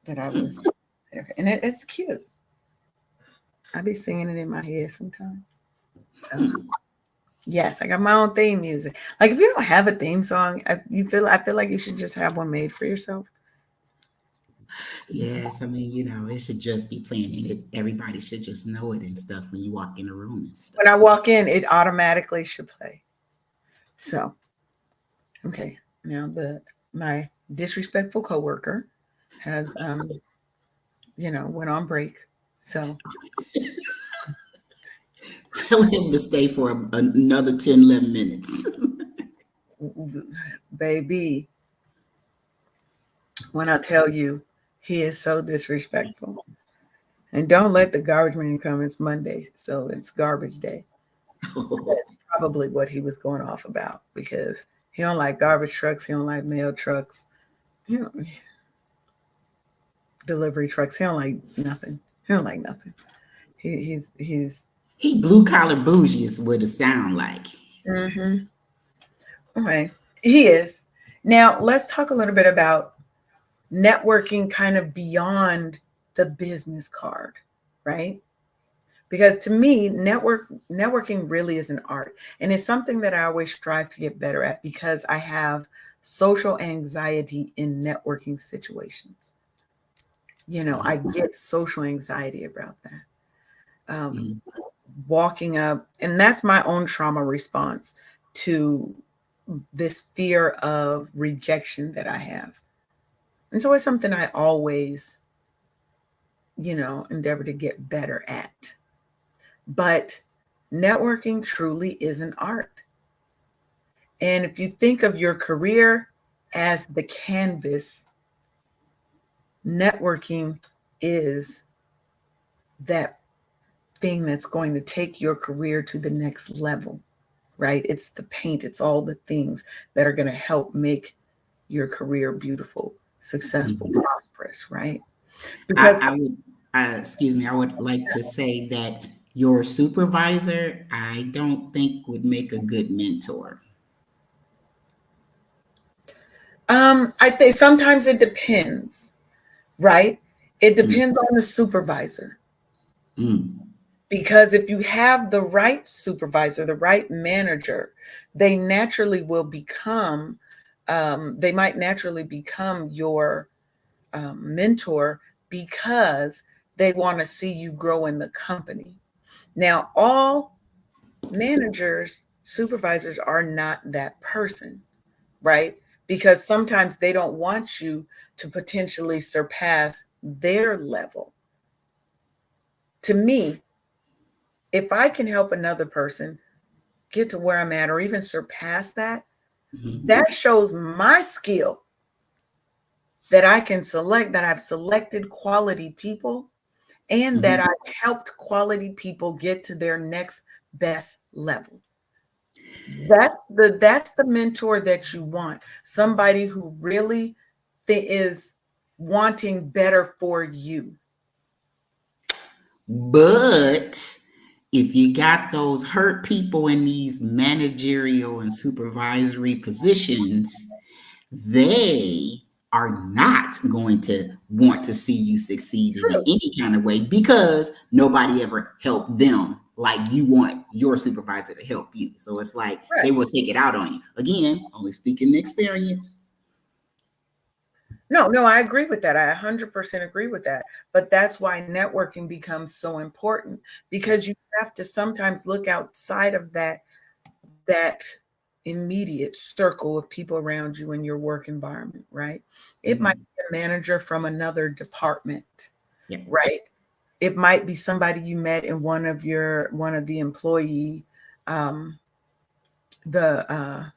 Speaker 1: that I was there, and it's cute. I be singing it in my head sometimes. So
Speaker 2: Hmm.
Speaker 1: yes, I got my own theme music. Like if you don't have a theme song, I feel like you should just have one made for yourself.
Speaker 2: Yes, I mean, it should just be playing and everybody should just know it and stuff when you walk in the room and
Speaker 1: When I
Speaker 2: stuff.
Speaker 1: walk in, it automatically should play. So okay, now the my disrespectful coworker has went on break. So
Speaker 2: Tell him to stay for another 10, 11 minutes.
Speaker 1: baby, when I tell you he is so disrespectful. And don't let the garbage man come. It's Monday, so it's garbage day. That's probably what he was going off about because he don't like garbage trucks. He don't like mail trucks. He don't, delivery trucks. He don't like nothing. He don't like nothing. He's.
Speaker 2: He blue collar bougie is what it sound like.
Speaker 1: Mm-hmm. Okay, he is. Now let's talk a little bit about networking, kind of beyond the business card, right? Because to me, networking really is an art, and it's something that I always strive to get better at because I have social anxiety in networking situations. I get social anxiety about that.
Speaker 2: Mhm.
Speaker 1: Walking up, and that's my own trauma response to this fear of rejection that I have. And so it's something I always, endeavor to get better at. But networking truly is an art. And if you think of your career as the canvas, networking is that thing that's going to take your career to the next level, right? It's the paint, it's all the things that are going to help make your career beautiful, successful,
Speaker 2: Mhm.
Speaker 1: prosperous, right? Because
Speaker 2: I would, excuse me, I would like to say that your supervisor, I don't think would make a good mentor.
Speaker 1: I think sometimes it depends, right? It
Speaker 2: Mm,
Speaker 1: depends on the supervisor.
Speaker 2: mm,
Speaker 1: Because if you have the right supervisor, the right manager, they naturally will become, they might naturally become your mentor because they want to see you grow in the company. Now, all managers, supervisors are not that person, right? Because sometimes they don't want you to potentially surpass their level. To me, if I can help another person get to where I'm at or even surpass that,
Speaker 2: mhm,
Speaker 1: that shows my skill that I can select, that I've selected quality people and that
Speaker 2: mhm.
Speaker 1: I've helped quality people get to their next best level. That's the mentor that you want. Somebody who really is wanting better for you.
Speaker 2: But if you got those hurt people in these managerial and supervisory positions, they are not going to want to see you succeed in
Speaker 1: True.
Speaker 2: any kind of way because nobody ever helped them like you want your supervisor to help you. So it's like
Speaker 1: Right.
Speaker 2: they will take it out on you. Again, only speaking experience.
Speaker 1: No, no, I agree with that. I 100% agree with that. But that's why networking becomes so important because you have to sometimes look outside of that immediate circle of people around you in your work environment, right? It might
Speaker 2: Mhm.
Speaker 1: be a manager from another department,
Speaker 2: Yeah.
Speaker 1: right? It might be somebody you met in one of the employee the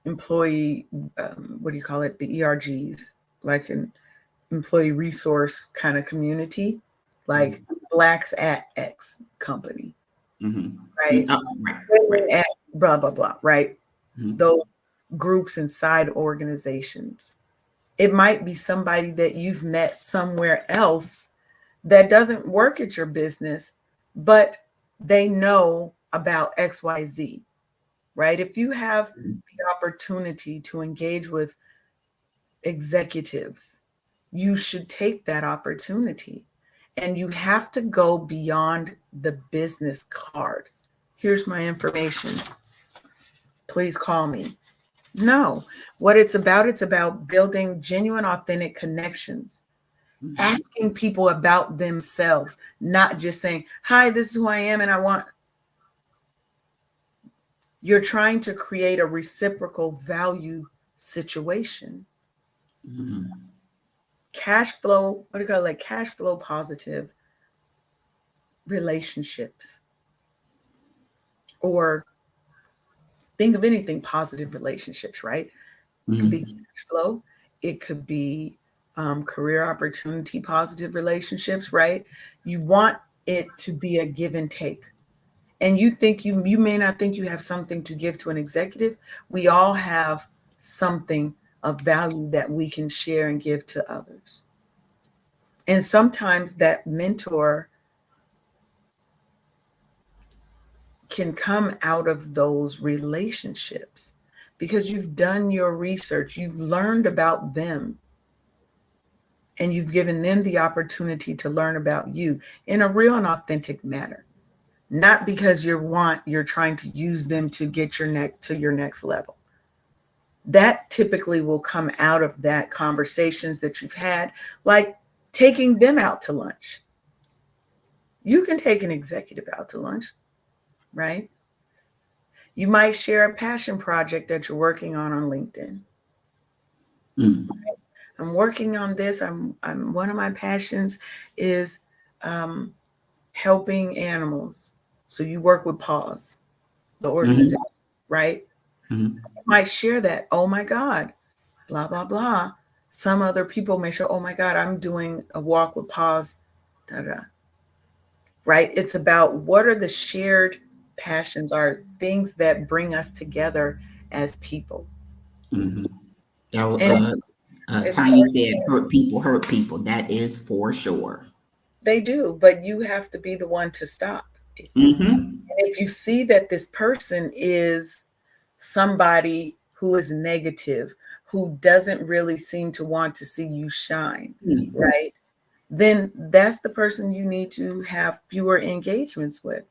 Speaker 1: employee what do you call it, the ERGs, like an employee resource kind of community, like
Speaker 2: Mhm.
Speaker 1: blacks at X company,
Speaker 2: Mhm.
Speaker 1: right?
Speaker 2: Oh, right, right.
Speaker 1: Women at blah blah blah, right?
Speaker 2: Mhm.
Speaker 1: Those groups inside organizations. It might be somebody that you've met somewhere else that doesn't work at your business, but they know about XYZ, right? If you have the opportunity to engage with executives, you should take that opportunity And you have to go beyond the business card. Here's my information. Please call me. No, what it's about building genuine, authentic connections, asking people about themselves, not just saying, hi, this is who I am and I want. You're trying to create a reciprocal value situation. Cash flow, what do you call it? Like cash flow positive relationships. Or think of anything positive relationships, right? It could be cash flow. It could be career opportunity, positive relationships, right? You want it to be a give and take. And you think you may not think you have something to give to an executive. We all have something of value that we can share and give to others. And sometimes that mentor can come out of those relationships because you've done your research, you've learned about them, and you've given them the opportunity to learn about you in a real and authentic manner. Not because you're trying to use them to get your next level. That typically will come out of that conversations that you've had, like taking them out to lunch. You can take an executive out to lunch, right? You might share a passion project that you're working on LinkedIn. I'm working on this. I'm one of my passions is helping animals. So you work with PAWS, the organization, right? You might share that. Oh my God, blah, blah, blah. Some other people may show, oh my God, I'm doing a walk with PAWS, da, da. Right? It's about what are the shared passions, are things that bring us together as people. And
Speaker 2: Tanya said, hurt people. That is for sure.
Speaker 1: they do, but you have to be the one to stop. And if you see that this person is somebody who is negative, who doesn't really seem to want to see you shine, right? Then that's the person you need to have fewer engagements with.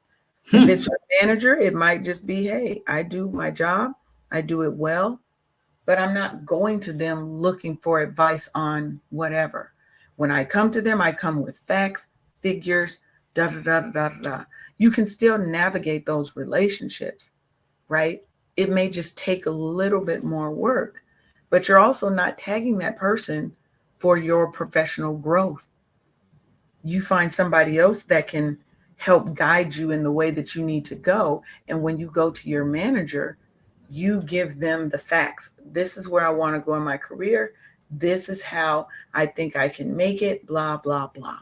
Speaker 1: If it's your manager, it might just be, hey, I do my job, I do it well, but I'm not going to them looking for advice on whatever. When I come to them, I come with facts, figures, da da da da da da. You can still navigate those relationships, right? It may just take a little bit more work, but you're also not tagging that person for your professional growth. You find somebody else that can help guide you in the way that you need to go. And when you go to your manager, you give them the facts. This is where I want to go in my career. This is how I think I can make it, blah, blah, blah.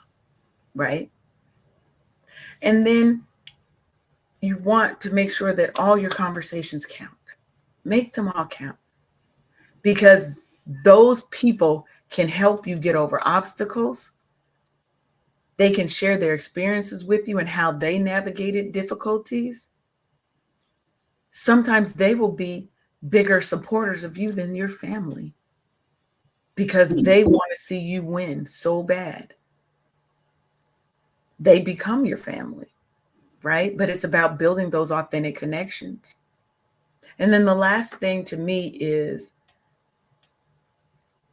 Speaker 1: Right? And then you want to make sure that all your conversations count. Make them all count. Because those people can help you get over obstacles. They can share their experiences with you and how they navigated difficulties. Sometimes they will be bigger supporters of you than your family because they want to see you win so bad. They become your family, right? But it's about building those authentic connections. And then the last thing to me is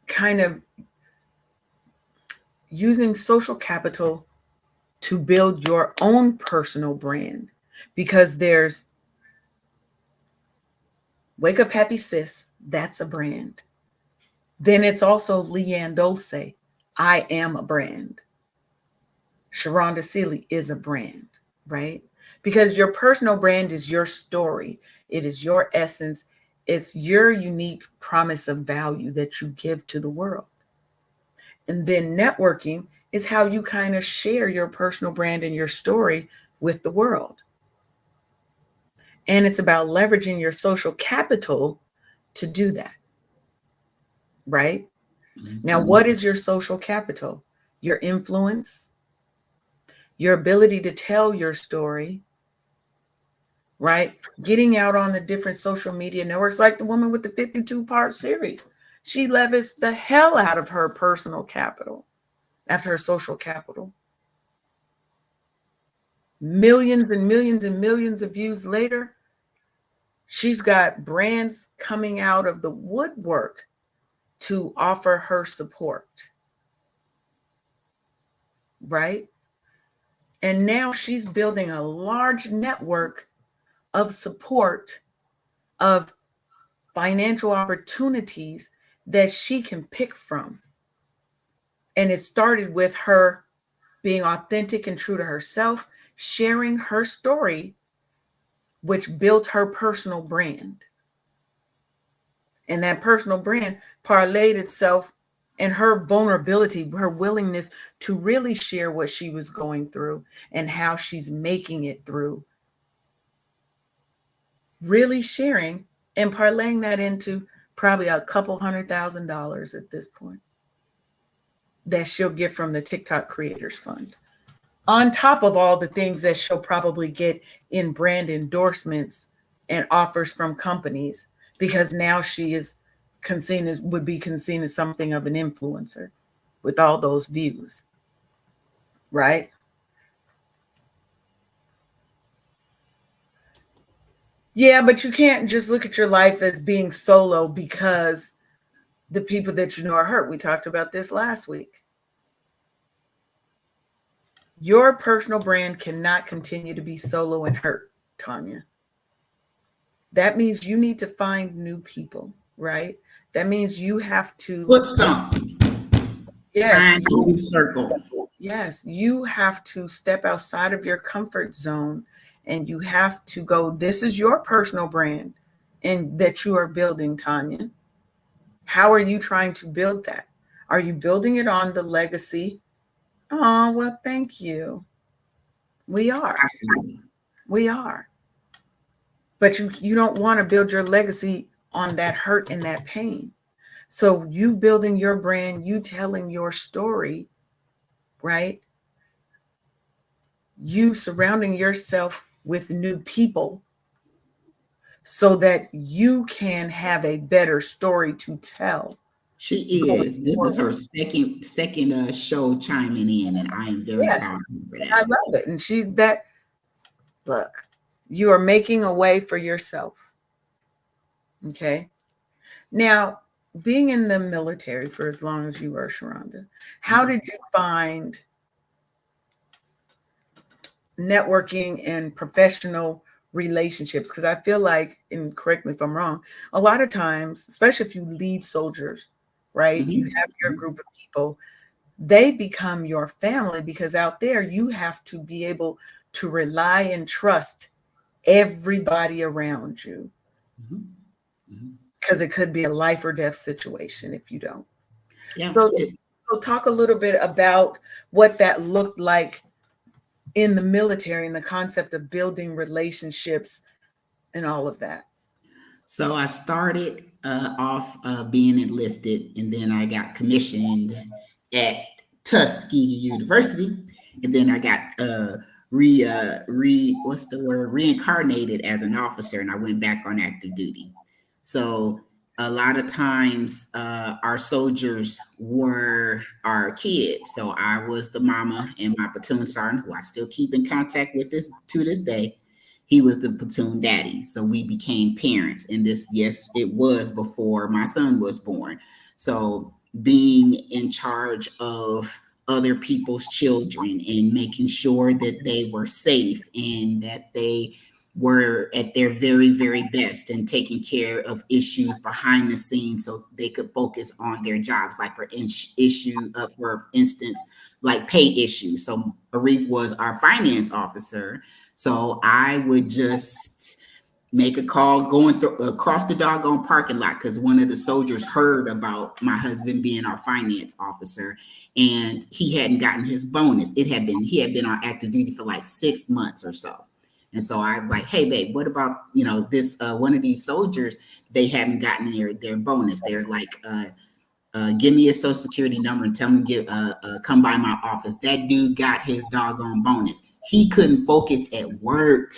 Speaker 1: kind of using social capital to build your own personal brand, because there's Wake Up Happy Sis, that's a brand. Then it's also Leanne Dulce, I am a brand. Sharonda Seeley is a brand, right? Because your personal brand is your story. It is your essence. It's your unique promise of value that you give to the world. And then networking is how you kind of share your personal brand and your story with the world. And it's about leveraging your social capital to do that, right? Now, what is your social capital? Your influence, your ability to tell your story, right? Getting out on the different social media networks, like the woman with the 52-part series. She leveraged the hell out of her personal capital after her social capital. Millions and millions and millions of views later, she's got brands coming out of the woodwork to offer her support, right? And now she's building a large network of support, of financial opportunities that she can pick from. And it started with her being authentic and true to herself, sharing her story, which built her personal brand. And that personal brand parlayed itself in her vulnerability, her willingness to really share what she was going through and how she's making it through. Really sharing and parlaying that into probably a couple $100,000 at this point that she'll get from the TikTok Creators Fund. On top of all the things that she'll probably get in brand endorsements and offers from companies, because now she is would be seen as something of an influencer with all those views, right? Yeah, but you can't just look at your life as being solo because the people that you know are hurt. We talked about this last week. Your personal brand cannot continue to be solo and hurt, Tanya. That means you need to find new people, right? That means you have to
Speaker 2: Foot stomp.
Speaker 1: yes,
Speaker 2: Find a new circle.
Speaker 1: yes, you have to step outside of your comfort zone and you have to go, this is your personal brand and that you are building, Tanya. How are you trying to build that? Are you building it on the legacy? Oh, well, thank you. We are.
Speaker 2: Absolutely.
Speaker 1: We are. But you don't want to build your legacy on that hurt and that pain. So you building your brand, you telling your story, right? You surrounding yourself with new people so that you can have a better story to tell.
Speaker 2: She is. This is her second show chiming in, and I am very
Speaker 1: Yes,
Speaker 2: proud of her for
Speaker 1: I
Speaker 2: that.
Speaker 1: love it. And she's that, look, you are making a way for yourself. Okay. Now, being in the military for as long as you were, Sharonda, how did you find networking and professional relationships? Because I feel like, and correct me if I'm wrong, a lot of times, especially if you lead soldiers, right? You have your group of people, they become your family because out there you have to be able to rely and trust everybody around you because it could be a life or death situation if you don't.
Speaker 2: Yeah.
Speaker 1: So talk a little bit about what that looked like in the military and the concept of building relationships and all of that.
Speaker 2: So I started off being enlisted, and then I got commissioned at Tuskegee University, and then I got what's the word, reincarnated as an officer, and I went back on active duty. So a lot of times our soldiers were our kids. So I was the mama, and my platoon sergeant, who I still keep in contact with this to this day, he was the platoon daddy. So we became parents. And this, yes, it was before my son was born. So being in charge of other people's children and making sure that they were safe and that they were at their very, very best and taking care of issues behind the scenes so they could focus on their jobs, like for instance, like pay issues. So Arif was our finance officer. So I would just make a call going through across the doggone parking lot because one of the soldiers heard about my husband being our finance officer and he hadn't gotten his bonus. He had been on active duty for like 6 months or so. And so I'm like, hey, babe, what about, this one of these soldiers, they haven't gotten their bonus. They're like, give me a social security number and tell me come by my office. That dude got his doggone bonus. He couldn't focus at work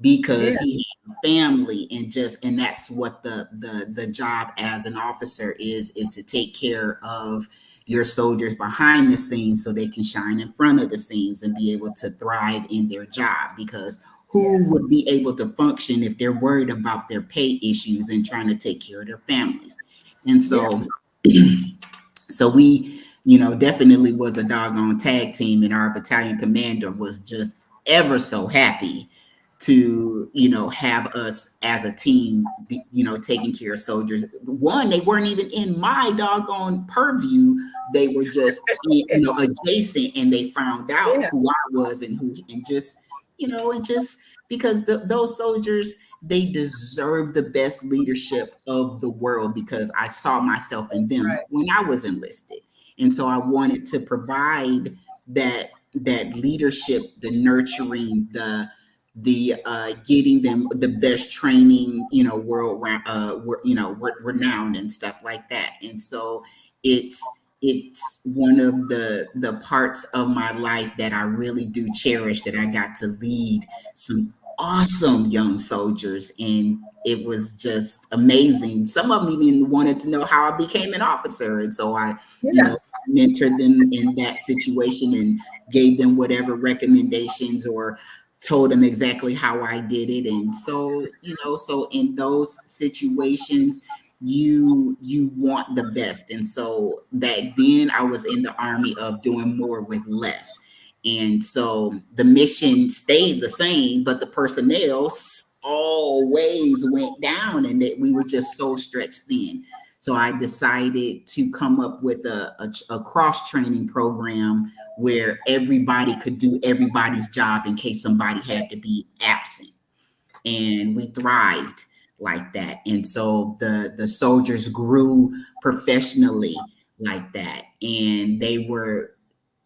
Speaker 2: because he had a family and that's what the job as an officer is to take care of your soldiers behind the scenes so they can shine in front of the scenes and be able to thrive in their job. Because who
Speaker 1: Yeah.
Speaker 2: would be able to function if they're worried about their pay issues and trying to take care of their families? And
Speaker 1: Yeah.
Speaker 2: so, so we, definitely was a doggone tag team, and our battalion commander was just ever so happy to, have us as a team, taking care of soldiers. One, they weren't even in my doggone purview. They were just, adjacent, and they found out
Speaker 1: Yeah.
Speaker 2: who I was and who, and just because those soldiers, they deserve the best leadership of the world, because I saw myself in them
Speaker 1: Right.
Speaker 2: when I was enlisted. And so I wanted to provide that leadership, the nurturing, the getting them the best training, world renowned and stuff like that. And so it's one of the parts of my life that I really do cherish, that I got to lead some awesome young soldiers, and it was just amazing. Some of them even wanted to know how I became an officer, and so I,
Speaker 1: Yeah.
Speaker 2: mentored them in that situation and gave them whatever recommendations, or told them exactly how I did it. And so, so in those situations, you want the best. And so back then I was in the army of doing more with less. And so the mission stayed the same, but the personnel always went down, and that we were just so stretched thin. So I decided to come up with a cross training program where everybody could do everybody's job in case somebody had to be absent. And we thrived like that. And so the soldiers grew professionally like that. And they were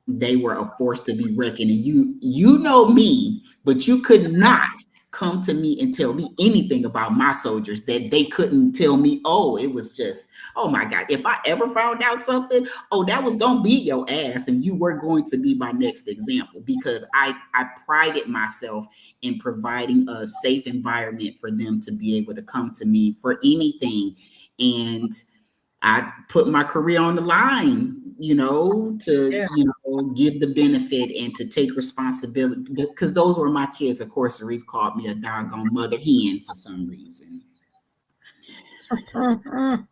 Speaker 2: a force to be reckoned. And you know me, but you could not come to me and tell me anything about my soldiers that they couldn't tell me. Oh, it was just, oh my God, if I ever found out something, oh, that was gonna be your ass, and you were going to be my next example. Because I prided myself in providing a safe environment for them to be able to come to me for anything. And I put my career on the line, to,
Speaker 1: Yeah.
Speaker 2: give the benefit and to take responsibility, because those were my kids. Of course, Reef called me a doggone mother hen for some reason.
Speaker 1: Mhm.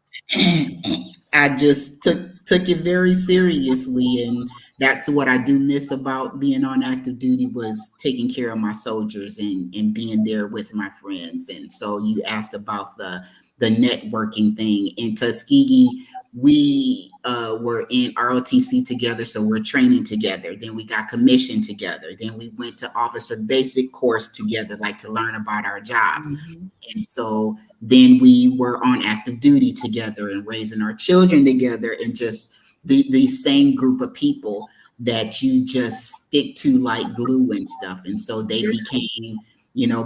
Speaker 2: I just took it very seriously, and that's what I do miss about being on active duty, was taking care of my soldiers and being there with my friends. And so you asked about the networking thing in Tuskegee. We were in ROTC together, so we're training together. Then we got commissioned together. Then we went to officer basic course together, like to learn about our job.
Speaker 1: Mhm.
Speaker 2: And so then we were on active duty together and raising our children together, and just the same group of people that you just stick to like glue and stuff. And so they
Speaker 1: Yeah.
Speaker 2: became,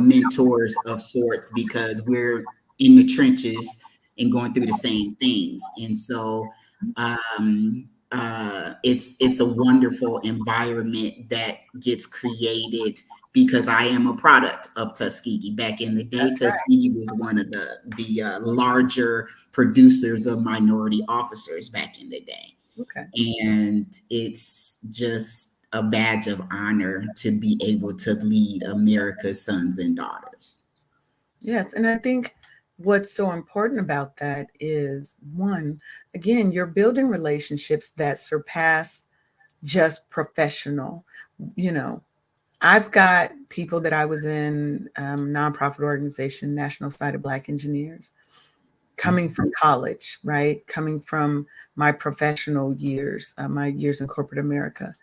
Speaker 2: mentors of sorts, because we're in the trenches and going through the same things. And so it's a wonderful environment that gets created, because I am a product of Tuskegee. Back in the day,
Speaker 1: That's right.
Speaker 2: Tuskegee was one of the larger producers of minority officers back in the day.
Speaker 1: Okay.
Speaker 2: And it's just a badge of honor to be able to lead America's sons and daughters.
Speaker 1: Yes. And I think what's so important about that is, one, again, you're building relationships that surpass just professional. You know, I've got people that I was in nonprofit organization, National Society of Black Engineers, coming from college, right? Coming from my professional years, my years in corporate America.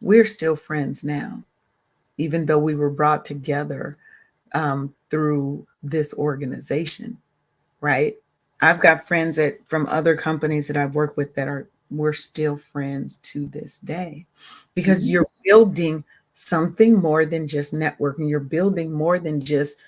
Speaker 1: We're still friends now, even though we were brought together through this organization, right? I've got friends from other companies that I've worked with that are we're still friends to this day, because
Speaker 2: Mhm.
Speaker 1: you're building something more than just networking. You're building more than just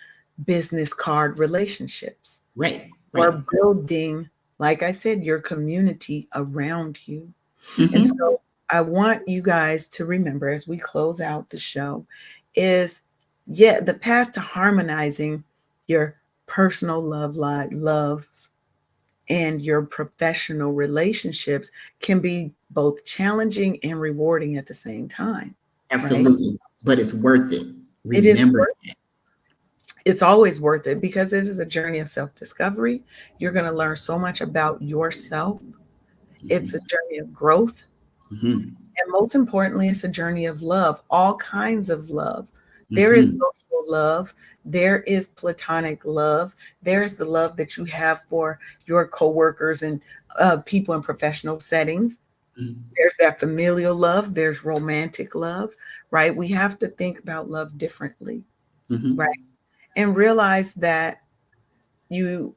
Speaker 1: business card relationships.
Speaker 2: Right, right.
Speaker 1: We're building, like I said, your community around you. And
Speaker 2: Hmm.
Speaker 1: so I want you guys to remember, as we close out the show, is, yeah, the path to harmonizing your personal love life, loves and your professional relationships can be both challenging and rewarding at the same time, right?
Speaker 2: Absolutely. But it's worth it.
Speaker 1: It is
Speaker 2: Remember
Speaker 1: worth
Speaker 2: that.
Speaker 1: it's always worth it because it is a journey of self-discovery. You're going to learn so much about yourself. It's a
Speaker 2: Mhm.
Speaker 1: journey of growth.
Speaker 2: Mhm.
Speaker 1: And most importantly, it's a journey of love, all kinds of love. There is
Speaker 2: Mhm.
Speaker 1: social love, there is platonic love, there's the love that you have for your coworkers and people in professional settings.
Speaker 2: Mhm.
Speaker 1: There's that familial love, there's romantic love, right? We have to think about love differently, right?
Speaker 2: Mhm.
Speaker 1: And realize that you,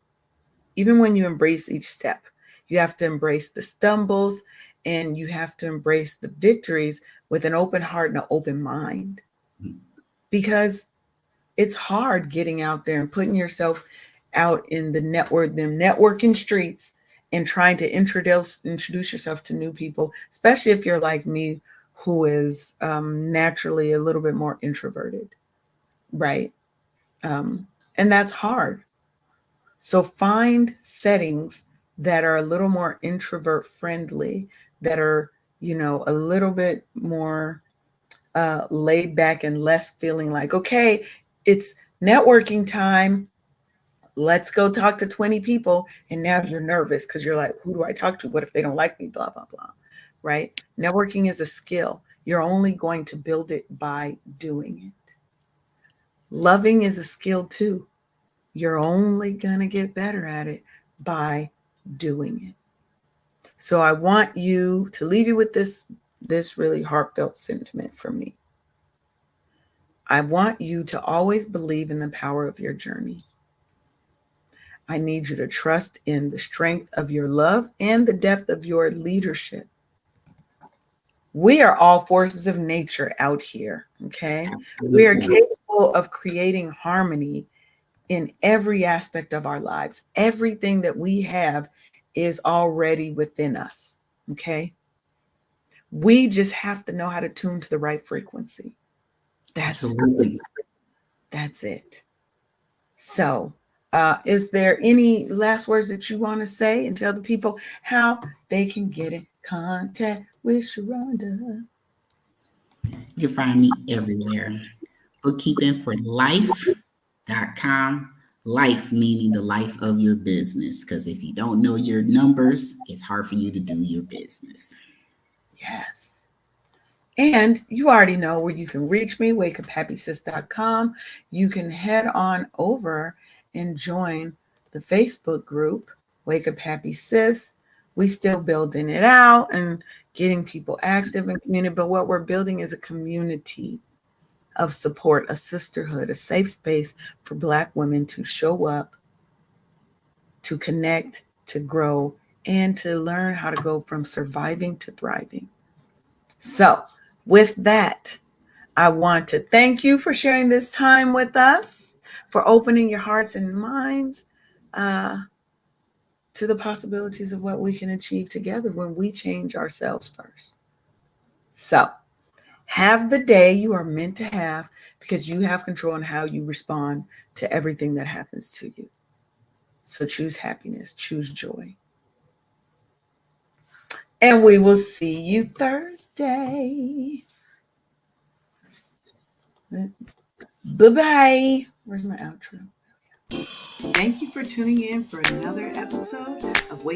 Speaker 1: even when you embrace each step, you have to embrace the stumbles and you have to embrace the victories with an open heart and an open mind, because it's hard getting out there and putting yourself out in the networking streets and trying to introduce yourself to new people, especially if you're like me, who is naturally a little bit more introverted, right? And that's hard. So find settings that are a little more introvert friendly, that are, a little bit more laid back and less feeling like, okay, it's networking time. Let's go talk to 20 people. And now you're nervous because you're like, who do I talk to? What if they don't like me? Blah, blah, blah. Right? Networking is a skill. You're only going to build it by doing it. Loving is a skill too. You're only going to get better at it by doing it. So I want you to leave you with this really heartfelt sentiment from me. I want you to always believe in the power of your journey. I need you to trust in the strength of your love and the depth of your leadership. We are all forces of nature out here, okay? We are
Speaker 2: Absolutely.
Speaker 1: capable of creating harmony in every aspect of our lives. Everything that we have is already within us, okay? We just have to know how to tune to the right frequency. That's
Speaker 2: Absolutely.
Speaker 1: that's it. So, is there any last words that you want to say and tell the people how they can get in contact with Sharonda?
Speaker 2: You can find me everywhere. Bookkeepingforlife.com. Life meaning the life of your business. Because if you don't know your numbers, it's hard for you to do your business.
Speaker 1: Yes. And you already know where you can reach me, wakeuphappysis.com. You can head on over and join the Facebook group, Wake Up Happy Sis. We still building it out and getting people active in community, but what we're building is a community of support, a sisterhood, a safe space for Black women to show up, to connect, to grow, and to learn how to go from surviving to thriving. So, with that, I want to thank you for sharing this time with us, for opening your hearts and minds uh, to the possibilities of what we can achieve together when we change ourselves first. So, have the day you are meant to have because you have control on how you respond to everything that happens to you. So, choose happiness, choose joy. And we will see you Thursday. Bye bye. Where's my outro? Thank you for tuning in for another episode of Wake